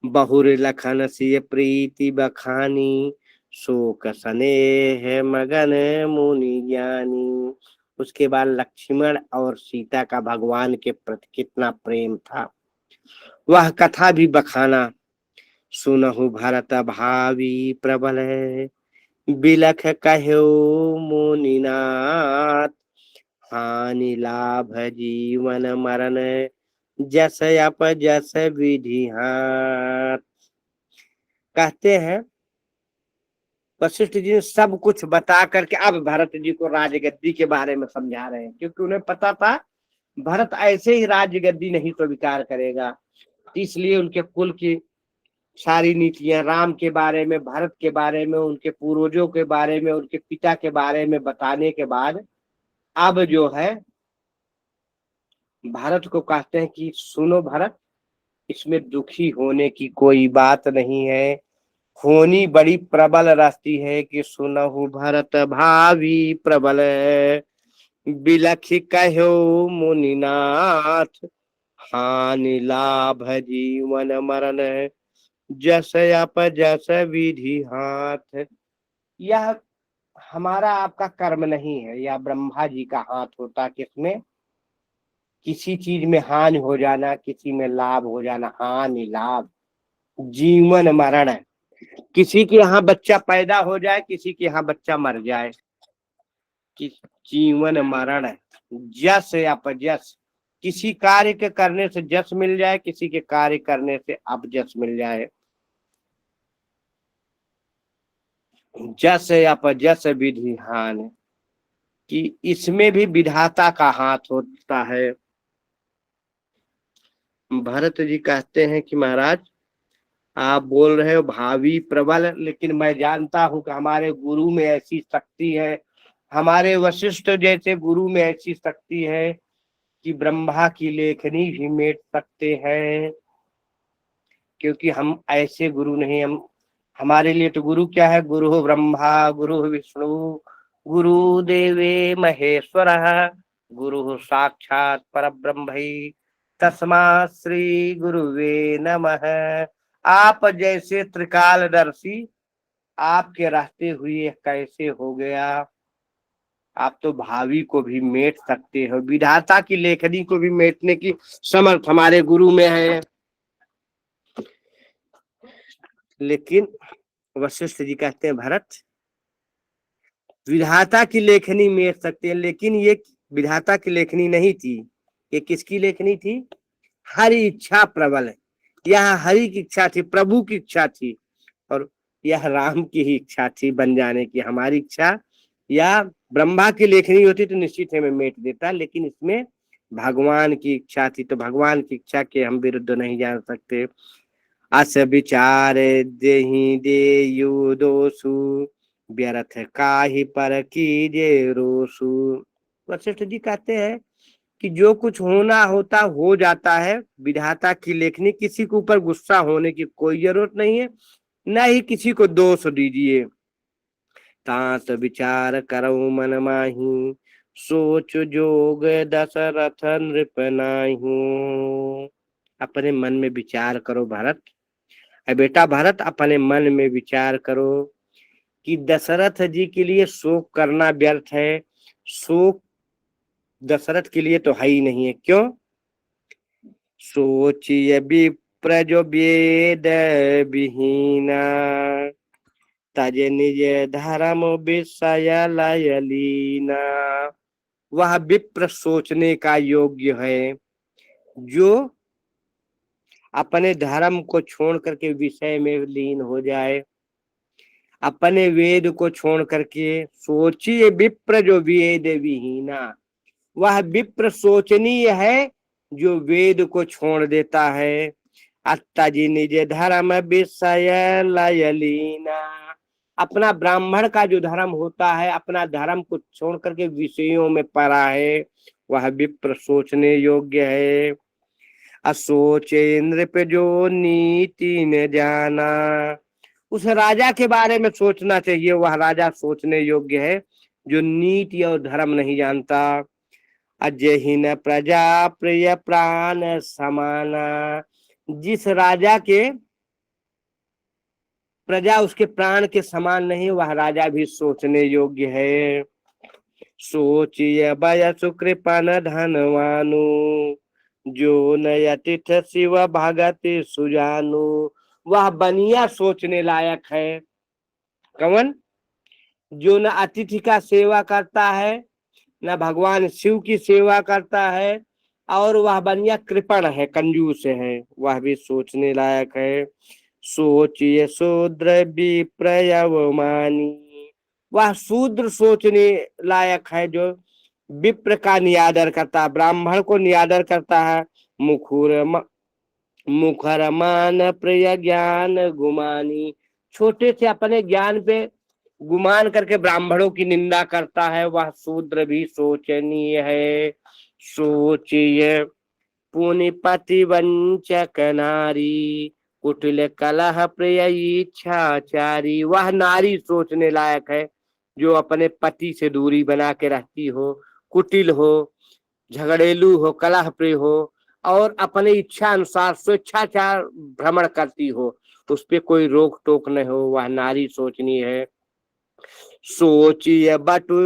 बहुर लखन सिय प्रीति बखानी, शोक स्नेह मगन मुनि ज्ञानी। उसके बाद लक्ष्मण और सीता का भगवान के प्रति कितना प्रेम था, वह कथा भी बखाना। सुनहु भरत भावी प्रबल है, बिलख कहो मुनिनाथ। हानि लाभ जीवन मरण, जस अप जस विधि हाथ। कहते हैं वशिष्ठ जी ने सब कुछ बता करके अब भरत जी को राजगद्दी के बारे में समझा रहे हैं, क्योंकि उन्हें पता था भरत ऐसे ही राजगद्दी नहीं स्वीकार करेगा। इसलिए उनके कुल की सारी नीतियां, राम के बारे में, भरत के बारे में, उनके पूर्वजों के बारे में, उनके पिता के बारे में बताने के बाद अब जो है भारत को कहते हैं कि सुनो भरत, इसमें दुखी होने की कोई बात नहीं है। होनी बड़ी प्रबल राशि है कि सुनहु भरत भावी प्रबल, बिलखि कहो मुनिनाथ। हानि लाभ जीवन मरण, जस अप जस विधि हाथ। यह हमारा आपका कर्म नहीं है, यह ब्रह्मा जी का हाथ होता। किसमें? किसी चीज में हानि हो जाना, किसी में लाभ हो जाना। हानि लाभ जीवन मरण है, किसी के यहाँ बच्चा पैदा हो जाए, किसी के यहाँ बच्चा मर जाए, कि जीवन मरण है। जस अपजस, किसी कार्य के करने से जस मिल जाए, किसी के कार्य करने से अपजस मिल जाए। जस अपजस विधि हानि, कि इसमें भी विधाता का हाथ होता है। भरत जी कहते हैं कि महाराज, आप बोल रहे हो भावी प्रबल, लेकिन मैं जानता हूं कि हमारे गुरु में ऐसी शक्ति है, हमारे वशिष्ठ जैसे गुरु में ऐसी शक्ति है कि ब्रह्मा की लेखनी भी मेट सकते हैं। क्योंकि हम ऐसे गुरु नहीं, हम, हमारे लिए तो गुरु क्या है? गुरु ब्रह्मा गुरु विष्णु गुरुदेवे महेश्वरः गुरुः साक्षात् परब्रह्म तस्मा श्री गुरुवे नमः। आप जैसे त्रिकालदर्शी आपके रहते हुए कैसे हो गया। आप तो भावी को भी मेट सकते हो, विधाता की लेखनी को भी मेटने की समर्थ हमारे गुरु में है। लेकिन वशिष्ठ जी कहते हैं भरत, विधाता की लेखनी मेट सकते हैं, लेकिन ये विधाता की लेखनी नहीं थी, ये किसकी लेखनी थी? हरि इच्छा प्रबल है। यह हरि की इच्छा थी, प्रभु की इच्छा थी, और यह राम की ही इच्छा थी बन जाने की। हमारी इच्छा या ब्रह्मा की लेखनी होती तो निश्चित हमें मेट देता, लेकिन इसमें भगवान की इच्छा थी, तो भगवान की इच्छा के हम विरुद्ध नहीं जान सकते। अस विचार देहि दे यु दोषु व्यर्थ काहि पर कीजे रोसु। वशिष्ठ जी कहते हैं कि जो कुछ होना होता हो जाता है, विधाता की लेखनी, किसी के ऊपर गुस्सा होने की कोई जरूरत नहीं है, न ही किसी को दोष दीजिए। तात विचार करो मन माही सोच जोग दशरथ नृप नाहू। अपने मन में विचार करो भरत, बेटा भरत अपने मन में विचार करो कि दशरथ जी के लिए शोक करना व्यर्थ है। शोक दशरथ के लिए तो है ही नहीं है। क्यों? सोचिए विप्र जो वेद विहीना तज निज धर्म विषय लय लीना। वह विप्र सोचने का योग्य है जो अपने धर्म को छोड़ करके विषय में लीन हो जाए, अपने वेद को छोड़ करके। सोचिए विप्र जो वेद विहीना, वह विप्र सोचनीय है जो वेद को छोड़ देता है। अत्ताजी निज धर्म विषय लय लीना, अपना ब्राह्मण का जो धर्म होता है, अपना धर्म को छोड़ करके विषयों में पड़ा है, वह विप्र सोचने योग्य है। असोचे नृप जो नीति न जाना, उस राजा के बारे में सोचना चाहिए, वह राजा सोचने योग्य है जो नीति और धर्म नहीं जानता। अजहिन प्रजा प्रिय प्राण समाना, जिस राजा के प्रजा उसके प्राण के समान नहीं, वह राजा भी सोचने योग्य है। सोचिय बयसु कृपन धनवानु जो नयतिथ शिव भगति सुजानु। वह बनिया सोचने लायक है। कौन? जो न अतिथि का सेवा करता है, न भगवान शिव की सेवा करता है, और वह बनिया कृपण है, कंजूस है, वह भी सोचने लायक है। सोचिए शूद्र विप्रयवमानी, वह शूद्र सोचने लायक है जो विप्र का नियादर करता है, ब्राह्मण को नियादर करता है। मुखर मान प्रिय ज्ञान गुमानी, छोटे से अपने ज्ञान पे गुमान करके ब्राह्मणों की निंदा करता है, वह शूद्र भी सोचनीय है। सोचिए पुनिपति वंचक नारी कुटिल कलह प्रिय इच्छाचारी, वह नारी सोचने लायक है जो अपने पति से दूरी बना के रहती हो, कुटिल हो, झगड़ेलू हो, कलह प्रिय हो, और अपने इच्छा अनुसार स्वेच्छाचार भ्रमण करती हो, उस पे कोई रोक टोक न हो, वह नारी सोचनी है। सोचिए बटु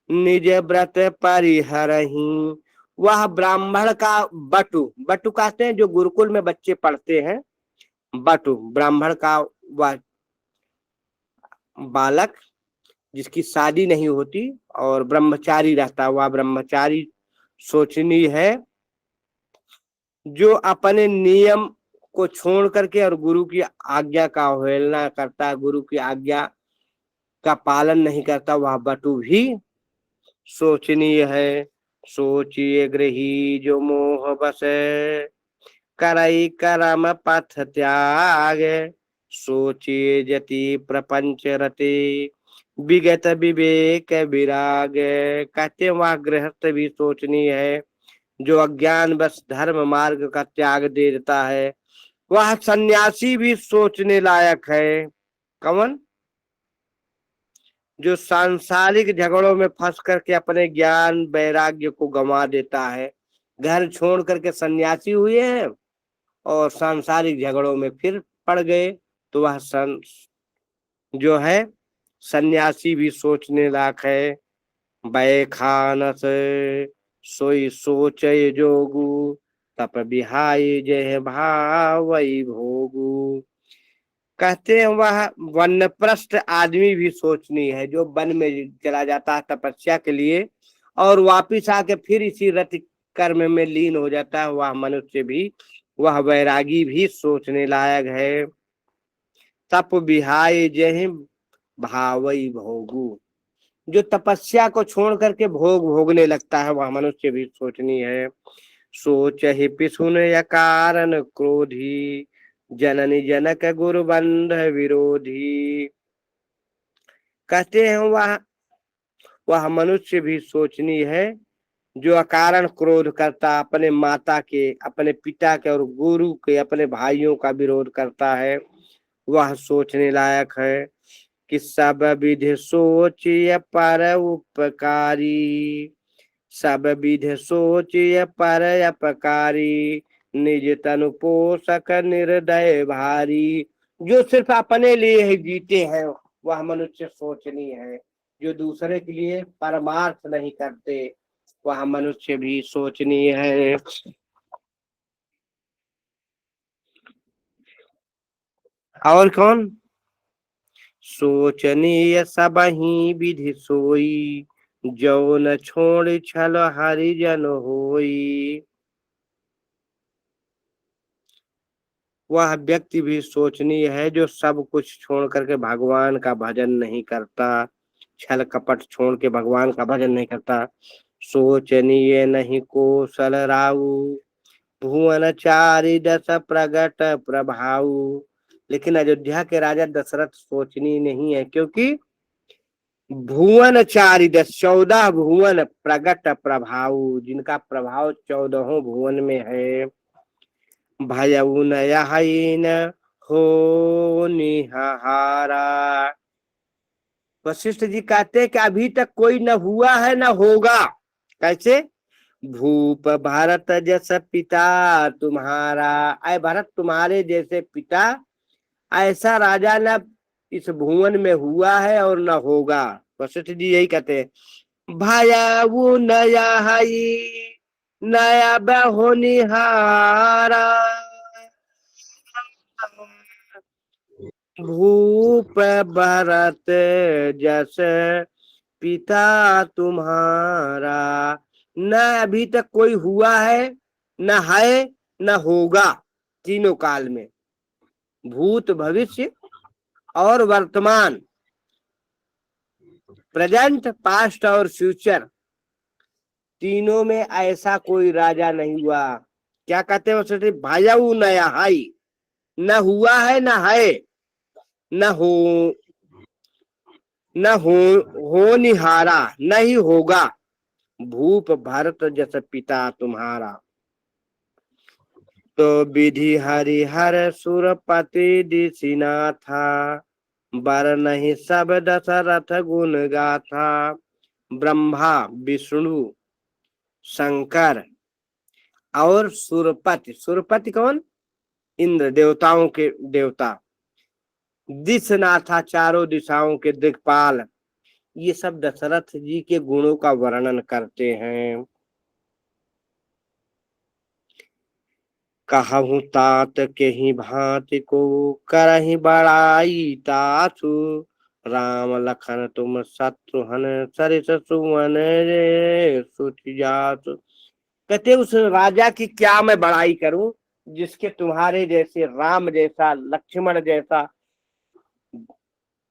निज व्रत परिहरही, वह ब्राह्मण का बटु, बटु कहते हैं जो गुरुकुल में बच्चे पढ़ते हैं, बटु ब्राह्मण का वह बालक जिसकी शादी नहीं होती और ब्रह्मचारी रहता, वह ब्रह्मचारी सोचनी है जो अपने नियम को छोड़ करके और गुरु की आज्ञा का अवहेलना करता है, गुरु की आज्ञा का पालन नहीं करता, वह बटु भी सोचनीय है। सोचिए गृही जो मोह बस करई करम पथ त्याग, सोचिए जति प्रपंच रते विगत विवेक विराग। कहते वह गृहस्थ भी सोचनीय है जो अज्ञान बस धर्म मार्ग का त्याग दे देता है, वह सन्यासी भी सोचने लायक है। कौन? जो सांसारिक झगड़ों में फंस करके अपने ज्ञान वैराग्य को गंवा देता है। घर छोड़ करके सन्यासी हुए हैं और सांसारिक झगड़ों में फिर पड़ गए, तो वह जो है सन्यासी भी सोचने लायक है। बै खानस सोई सोचय जोगु, तप बिहाई जय भावई भोगु। कहते हैं वह वनप्रस्थ आदमी भी सोचनी है, जो वन में चला जाता है तपस्या के लिए और वापिस आके फिर इसी रति कर्म में लीन हो जाता है, वह मनुष्य भी, वह वैरागी भी सोचने लायक है। तप बिहाय जय भावई भोगु, जो तपस्या को छोड़ करके भोग भोगने लगता है, वह मनुष्य भी सोचनी है। सोच ही पिसुन या कारण क्रोधी, जननी जनक गुरु बंध विरोधी। कहते हैं वह मनुष्य भी सोचनी है, जो अकारण क्रोध करता, अपने माता के, अपने पिता के और गुरु के, अपने भाइयों का विरोध करता है, वह सोचने लायक है। कि सब विधि सोच पर उपकारी, सब विधि सोच पर अपकारी, निज तनु पोषक निर्दय भारी। जो सिर्फ अपने लिए ही जीते हैं, वह मनुष्य सोचनी है। जो दूसरे के लिए परमार्थ नहीं करते, वह मनुष्य भी सोचनी है। और कौन? सोचनीय सबहि विधि सोई, जो न छोड़ छल हरिजन होई। वह व्यक्ति भी सोचनीय है, जो सब कुछ छोड़ करके भगवान का भजन नहीं करता, छल कपट छोड़ के भगवान का भजन नहीं करता। सोचनीय नहीं कौशल राउ, भुवन चारि दस प्रगट प्रभाऊ। लेकिन अयोध्या के राजा दशरथ सोचनीय नहीं है, क्योंकि भुवन चारि दस, 14 भुवन प्रगट प्रभाव, जिनका प्रभाव 14 भुवन में है। भयउ नयन हो निहारा। वशिष्ठ जी कहते कि अभी तक कोई न हुआ है न होगा। कैसे? भूप भारत जैसा पिता तुम्हारा, अय भरत तुम्हारे जैसे पिता, ऐसा राजा न इस भुवन में हुआ है और न होगा। वशिष्ठ जी यही कहते हैं। भयाऊ नया हई नया बहोनिहारा, भूप भरत जस पिता तुम्हारा। न अभी तक कोई हुआ है, न है, न होगा, तीनों काल में, भूत भविष्य और वर्तमान, प्रेजेंट पास्ट और फ्यूचर, तीनों में ऐसा कोई राजा नहीं हुआ। क्या कहते हैं वैसे? भायाऊ नया हाई, न हुआ है न है न हो, न हो निहारा, न ही होगा। भूप भरत जैसे पिता तुम्हारा। तो विधि हरिहर सुरपति दिसिना था, बर नहीं सब दशरथ गुण गाथा। ब्रह्मा विष्णु शंकर और सुरपति, सुरपति कौन? इंद्र, देवताओं के देवता। दिशनाथा, चारों दिशाओं के दिक्पाल, ये सब दशरथ जी के गुणों का वर्णन करते हैं। कहूँ तात के ही भांति को करहि बड़ाई तासु, राम लखन तुम शत्रुघ्न सरिस सुमन रे सुचि जासु। कहते उस राजा की क्या मैं बड़ाई करूं, जिसके तुम्हारे जैसे राम जैसा, लक्ष्मण जैसा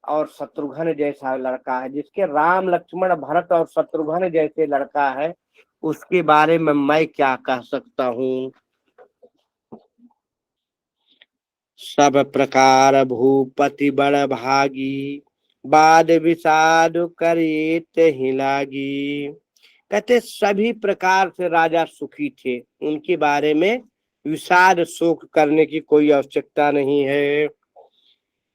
और शत्रुघ्न जैसा लड़का है। जिसके राम लक्ष्मण भरत और शत्रुघ्न जैसे लड़का है, उसके बारे में मैं क्या कह सकता हूँ। सब प्रकार भूपति बड़ भागी, बाद विषाद करीत ही लागी। कहते सभी प्रकार से राजा सुखी थे, उनके बारे में विषाद शोक करने की कोई आवश्यकता नहीं है।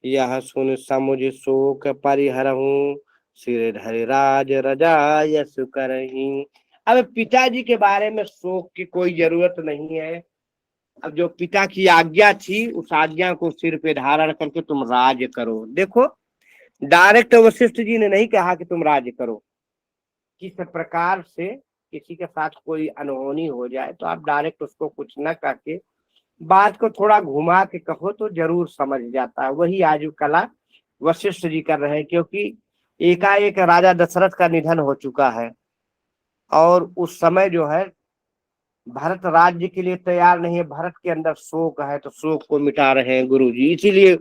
यह सुन समुझ शोक परिहरहूं, सिर धरि राज रजाय सुकरहि। अब पिताजी के बारे में शोक की कोई जरूरत नहीं है। अब जो पिता की आज्ञा थी उस आज्ञा को सिर पे धारण करके तुम राज करो। देखो, डायरेक्ट वशिष्ठ जी ने नहीं कहा कि तुम राज करो। किस प्रकार से किसी के साथ कोई अनहोनी हो जाए तो आप डायरेक्ट उसको कुछ न करके बात को थोड़ा घुमा के कहो तो जरूर समझ जाता है। वही आज कला वशिष्ठ जी कर रहे हैं, क्योंकि एकाएक राजा दशरथ का निधन हो चुका है और उस समय जो है भरत राज्य के लिए तैयार नहीं है। भरत के अंदर शोक है तो शोक को मिटा रहे हैं गुरु जी, इसीलिए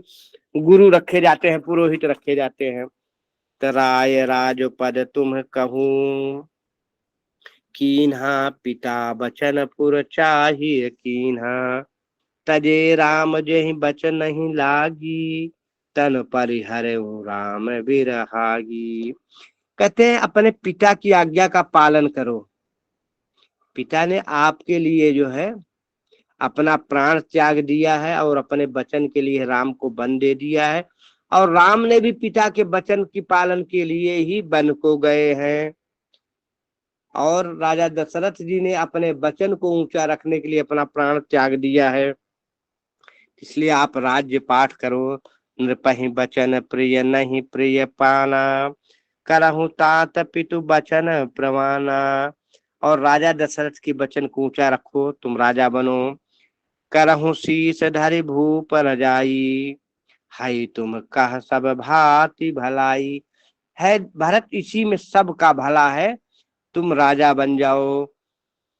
गुरु रखे जाते हैं, पुरोहित रखे जाते हैं। तराय राज पद तुम कहूं, कीन्हा पिता बचन पुर चाहिए कीन्हा। तजे राम जेहि बचन नहीं लागी, तन परिहरऊ राम बिरहागी। कहते हैं अपने पिता की आज्ञा का पालन करो। पिता ने आपके लिए जो है अपना प्राण त्याग दिया है और अपने वचन के लिए राम को वन दे दिया है, और राम ने भी पिता के वचन की पालन के लिए ही वन को गए हैं। और राजा दशरथ जी ने अपने वचन को ऊंचा रखने के लिए अपना प्राण त्याग दिया है। इसलिए आप राज्य पाठ करो। नृपहि बचन प्रिय नहीं प्रिय पाना, करहु तात पितु बचन प्रमाना। और राजा दशरथ की वचन को ऊंचा रखो, तुम राजा बनो। करहु शीस धरि भूप न जाई, हाय तुम कह सब भांति भलाई। है भरत, इसी में सब का भला है, तुम राजा बन जाओ।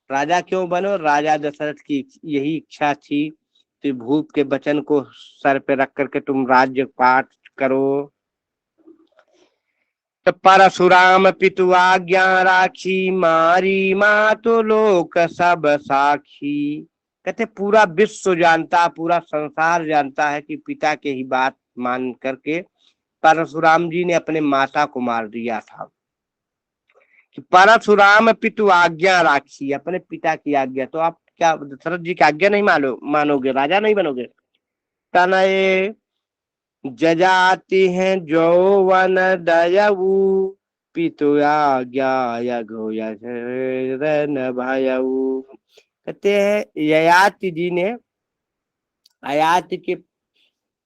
राजा क्यों बनो? राजा दशरथ की यही इच्छा थी। तो भूप के वचन को सर पे रख करके तुम राज्य पाठ करो। तो परशुराम पितु आज्ञा राखी, मारी मातु लोक सब साखी। कहते पूरा विश्व जानता, पूरा संसार जानता है कि पिता के ही बात मान करके परशुराम जी ने अपने माता को मार दिया था। कि परशुराम पितु आज्ञा राखी, अपने पिता की आज्ञा। तो आप क्या दशरथ जी की आज्ञा नहीं मानोगे? राजा नहीं बनोगे? तनये जजाति हैं जौवन दयऊ, पितु आज्ञा यघो न भयऊ। कहते हैं ययाति जी ने, अयाति के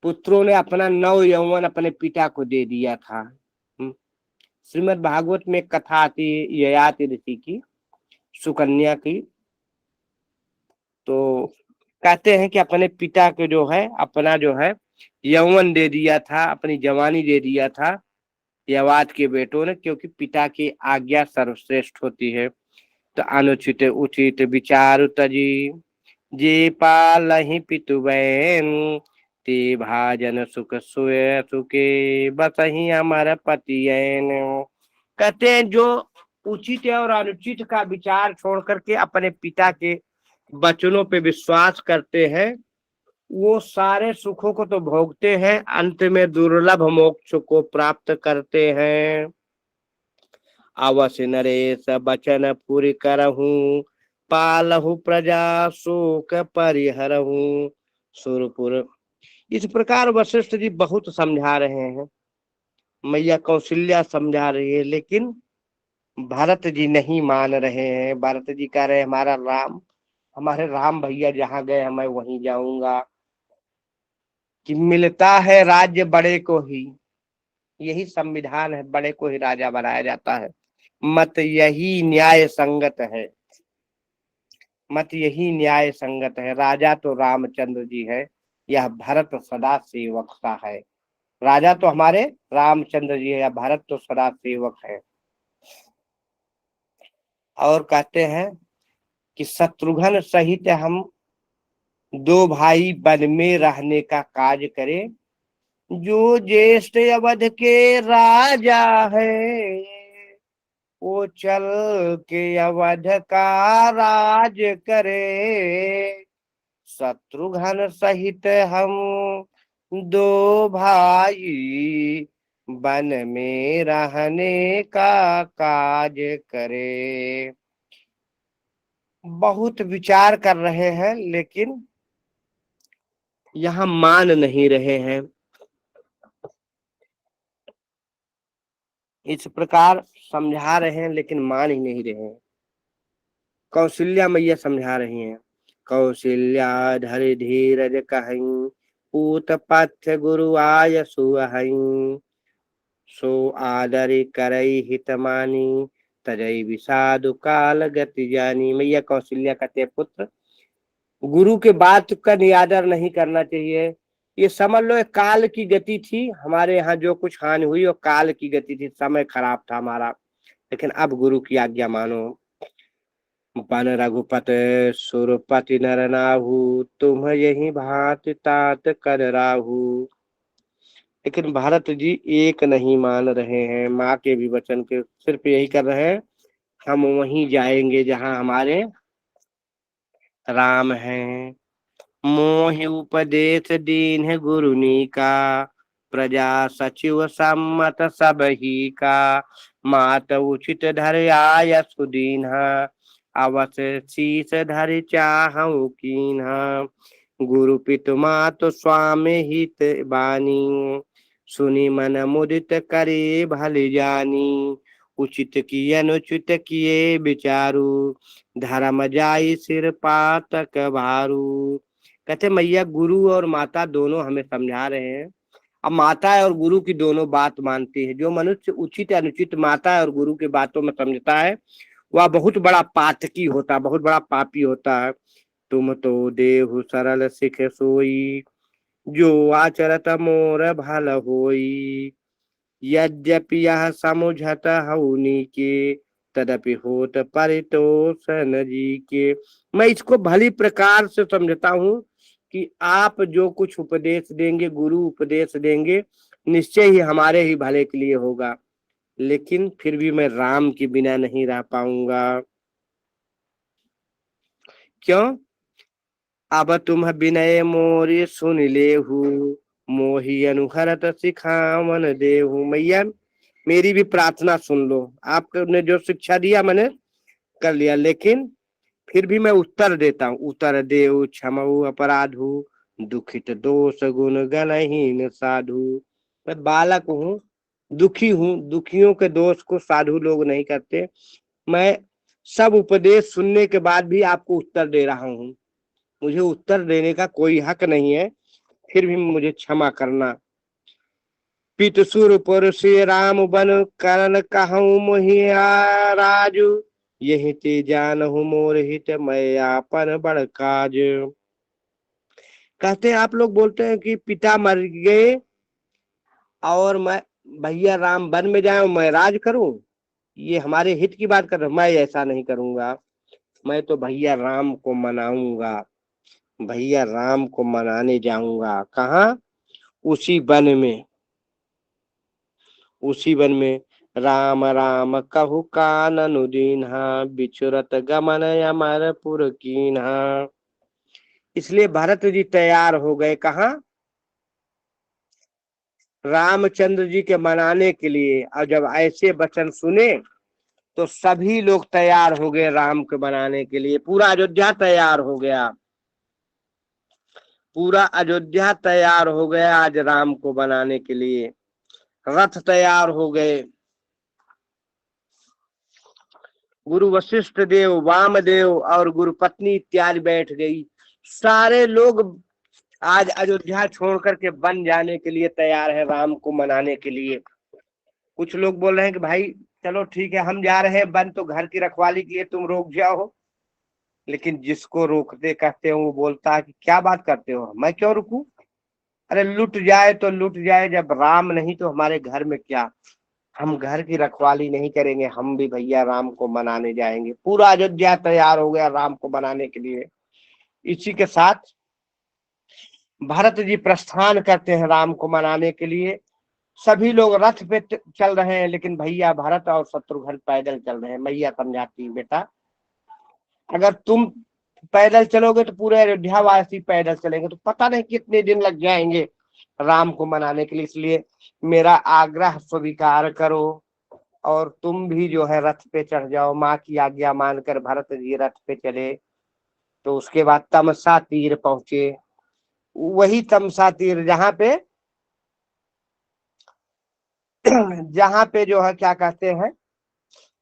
पुत्रों ने अपना नव यौवन अपने पिता को दे दिया था। श्रीमद् भागवत में कथा आती है ययाति ऋषि की, सुकन्या की। तो कहते हैं कि अपने पिता के जो है अपना जो है यौवन दे दिया था, अपनी जवानी दे दिया था यवात के बेटों ने, क्योंकि पिता की आज्ञा सर्वश्रेष्ठ होती है। तो अनुचित उचित विचार तजी, जे पालहि पितु बैन, ते भाजन सुख सोय सुखे बसहि अमर पतियन। कहते हैं जो उचित और अनुचित का विचार छोड़ करके अपने पिता के वचनों पे विश्वास करते हैं, वो सारे सुखों को तो भोगते हैं, अंत में दुर्लभ मोक्ष को प्राप्त करते हैं। अवश्य नरेश बचन पुर करहूं, पालहु प्रजा शोक परिहरहूं सुरपुर। इस प्रकार वशिष्ठ जी बहुत समझा रहे हैं, मैया कौशल्या समझा रही है, लेकिन भरत जी नहीं मान रहे हैं। भरत जी कह रहे हैं हमारे राम भैया जहाँ गए मैं वहीं जाऊंगा। कि मिलता है राज्य बड़े को ही, यही संविधान है, बड़े को ही राजा बनाया जाता है। मत यही न्याय संगत है, मत यही न्याय संगत है। राजा तो रामचंद्र जी है, यह भरत सदा सेवक सा है। राजा तो हमारे रामचंद्र जी है, या भरत तो सदा सेवक है। और कहते हैं कि शत्रुघ्न सहित हम दो भाई वन में रहने का काज करें, जो ज्येष्ठ अवध के राजा है, वो चल के अवध का राज करे। शत्रुघ्न सहित हम दो भाई वन में रहने का काज करे। बहुत विचार कर रहे हैं लेकिन यहाँ मान नहीं रहे हैं। इस प्रकार समझा रहे हैं लेकिन मान ही नहीं रहे हैं। कौशल्या मैया समझा रही हैं। कौशल्या धरि धीरज कहई, पूत पथ्य गुरु आय सुहई, सो आदरि करई हित मानी, तजई विषादु काल गति जानी। मैया कौशल्या कहते पुत्र, गुरु के बात का निरादर नहीं करना चाहिए। ये समझ लो एक काल की गति थी, हमारे यहाँ जो कुछ हानि हुई वो काल की गति थी, समय खराब था हमारा, लेकिन अब गुरु की आज्ञा मानो। बन रघुपत सुरपति नर नाहु, तुम यही भांति तात कर राहु। लेकिन भरत जी एक नहीं मान रहे हैं, माँ के भी वचन के सिर्फ यही कर रहे हैं, हम वहीं जाएंगे जहाँ हमारे राम हैं। मोहि उपदेश दीन्ह गुरुनी का, प्रजा सचिव सम्मत सब ही का, मात उचित धर आय सुदीन्हा, अवश्य शीस धरि चाहूं कीन्हा। गुरु पितु मातु स्वामी हित बानी, सुनि मन मुदित करे भले जानी। उचित किए अनुचित किए विचारु, धर्म जाई सिर पातक भारू। कहते मैया गुरु और माता दोनों हमें समझा रहे हैं। अब माता और गुरु की दोनों बात मानती है। जो मनुष्य उचित अनुचित माता और गुरु की बातों में समझता है वह बहुत बड़ा पातकी होता है, बहुत बड़ा पापी होता है। तुम तो देहु सरल सिख सोई, जो आचरत मोर भल होई। यद्यपि यह समुझत हउनी के, तदपि होत परितोषन जी के। मैं इसको भली प्रकार से समझता हूँ कि आप जो कुछ उपदेश देंगे, गुरु उपदेश देंगे, निश्चय ही हमारे ही भले के लिए होगा, लेकिन फिर भी मैं राम के बिना नहीं रह पाऊंगा। क्यों? अब तुम विनय मोरी सुन लेहु, मोहि अनुहरत सिखावन देहु। मैया मेरी भी प्रार्थना सुन लो। आपने जो शिक्षा दिया मैंने कर लिया, लेकिन फिर भी मैं उत्तर देता हूँ। उत्तर देव क्षमऊ अपराधु, दुखित दोष गुण गणहीन साधु। मैं बालक हूँ, दुखी हूँ, दुखियों के दोष को साधु लोग नहीं करते। मैं सब उपदेश सुनने के बाद भी आपको उत्तर दे रहा हूँ, मुझे उत्तर देने का कोई हक नहीं है, फिर भी मुझे क्षमा करना। पित सुर पुर श्री राम बन करण कहूँ मोहि राजू, यही ते जानहु मोर हित मैं आपन बड़ काज। कहते हैं आप लोग बोलते हैं कि पिता मर गए और मैं भैया राम वन में जाए मैं राज करूं, ये हमारे हित की बात कर रहे, मैं ऐसा नहीं करूंगा। मैं तो भैया राम को मनाऊंगा, भैया राम को मनाने जाऊंगा। कहाँ? उसी वन में, उसी वन में। राम राम कहु कानन दीन्हा, बिछुरत गमन अमरपुर कीन्हा। इसलिए भरत जी तैयार हो गए। कहाँ? रामचंद्र जी के मनाने के लिए। और जब ऐसे वचन सुने तो सभी लोग तैयार हो गए राम को मनाने के लिए। पूरा अयोध्या तैयार हो गया, पूरा अयोध्या तैयार हो गया आज राम को बनाने के लिए। रथ तैयार हो गए, गुरु वशिष्ठ देव, वामदेव और गुरु पत्नी इत्यादि बैठ गई। सारे लोग आज अयोध्या छोड़ करके वन जाने के लिए तैयार है राम को मनाने के लिए। कुछ लोग बोल रहे हैं कि भाई चलो ठीक है हम जा रहे हैं वन, तो घर की रखवाली के लिए तुम रोक जाओ। लेकिन जिसको रोकते कहते हो वो बोलता है कि क्या बात करते हो, मैं क्यों रुकूं? अरे लुट जाए तो लुट जाए, जब राम नहीं तो हमारे घर में क्या? हम घर की रखवाली नहीं करेंगे, हम भी भैया राम को मनाने जाएंगे। पूरा अयोध्या तैयार हो गया राम को मनाने के लिए। इसी के साथ भरत जी प्रस्थान करते हैं राम को मनाने के लिए। सभी लोग रथ पे चल रहे हैं, लेकिन भैया भरत और शत्रुघ्न पैदल चल रहे हैं। मैया समझाती बेटा, अगर तुम पैदल चलोगे तो पूरे अयोध्या वासी पैदल चलेंगे, तो पता नहीं कितने दिन लग जाएंगे राम को मनाने के लिए। इसलिए मेरा आग्रह स्वीकार करो और तुम भी जो है रथ पे चढ़ जाओ। माँ की आज्ञा मानकर भरत जी रथ पे चले। तो उसके बाद तमसा तीर पहुंचे। वही तमसा तीर जहाँ पे जहाँ पे जो है क्या कहते हैं,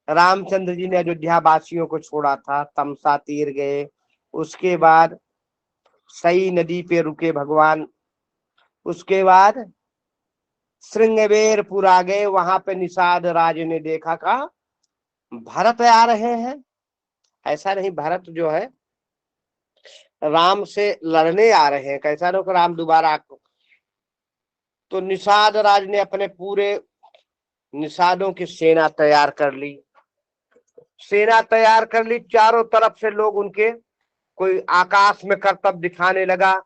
रामचंद्र जी ने अयोध्या वासियों को छोड़ा था, तमसा तीर गए, उसके बाद सई नदी पे रुके भगवान, उसके बाद श्रृंगवेरपुर आ गए, वहां पे निषाद राज ने देखा, कहा भरत आ रहे हैं। ऐसा नहीं, भरत जो है राम से लड़ने आ रहे हैं, कैसा रोक राम दोबारा। तो निषाद राज ने अपने पूरे निषादों की सेना तैयार कर ली, सेना तैयार कर ली, चारों तरफ से लोग उनके, कोई आकाश में करतब दिखाने लगा,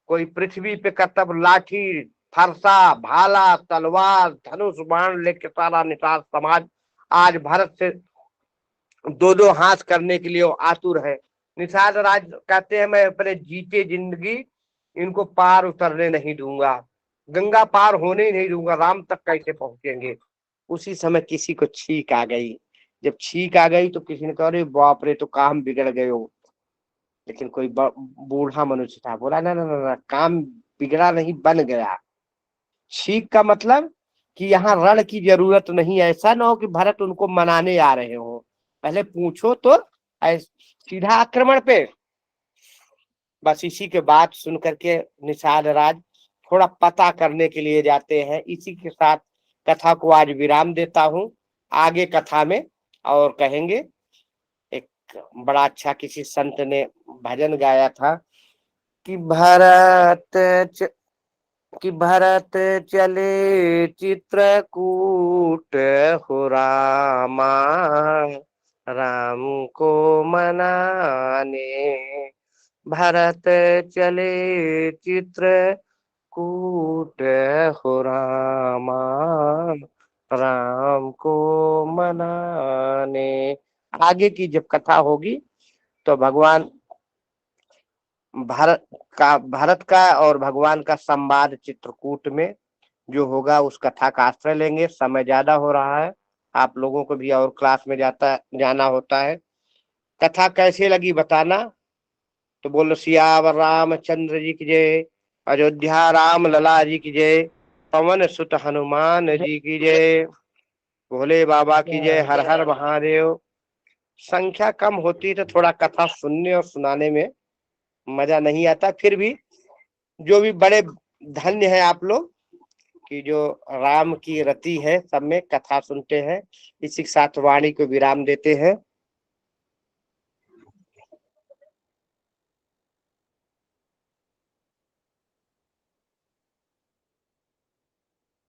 कोई पृथ्वी पे करतब, लाठी फरसा भाला तलवार धनुष बाण लेके सारा निषाद समाज आज भारत से दो दो हाथ करने के लिए आतुर है। निषाद राज कहते हैं मैं अपने जीते जिंदगी इनको पार उतरने नहीं दूंगा, गंगा पार होने ही नहीं दूंगा, राम तक कैसे पहुंचेंगे। उसी समय किसी को छींक आ गई, जब छींक आ गई तो किसी ने कहा अरे बाप रे, तो काम बिगड़ गए हो। लेकिन कोई बूढ़ा मनुष्य था, बोला ना ना ना ना, काम बिगड़ा नहीं, बन गया। छींक का मतलब कि यहाँ रण की जरूरत नहीं, ऐसा ना हो कि भरत उनको मनाने आ रहे हो, पहले पूछो तो सीधा आक्रमण पे। बस इसी के बात सुन करके निषाद राज थोड़ा पता करने के लिए जाते हैं। इसी के साथ कथा को आज विराम देता हूँ, आगे कथा में और कहेंगे। एक बड़ा अच्छा किसी संत ने भजन गाया था कि भरत चले चित्रकूट हो रामा, राम को मनाने। भरत चले चित्रकूट हो रामा, राम को मनाने। आगे की जब कथा होगी तो भगवान भारत का और भगवान का संवाद चित्रकूट में जो होगा उस कथा का आश्रय लेंगे। समय ज्यादा हो रहा है, आप लोगों को भी और क्लास में जाना होता है। कथा कैसे लगी बताना। तो बोलो सियावर रामचंद्र जी की जय, अयोध्या राम लला जी की जय, पवन सुत हनुमान जी की जय, भोले बाबा की जय, हर हर महादेव। संख्या कम होती तो थोड़ा कथा सुनने और सुनाने में मजा नहीं आता, फिर भी जो भी बड़े धन्य है आप लोग कि जो राम की रति है, सब में कथा सुनते हैं। इसी के साथ वाणी को विराम देते हैं।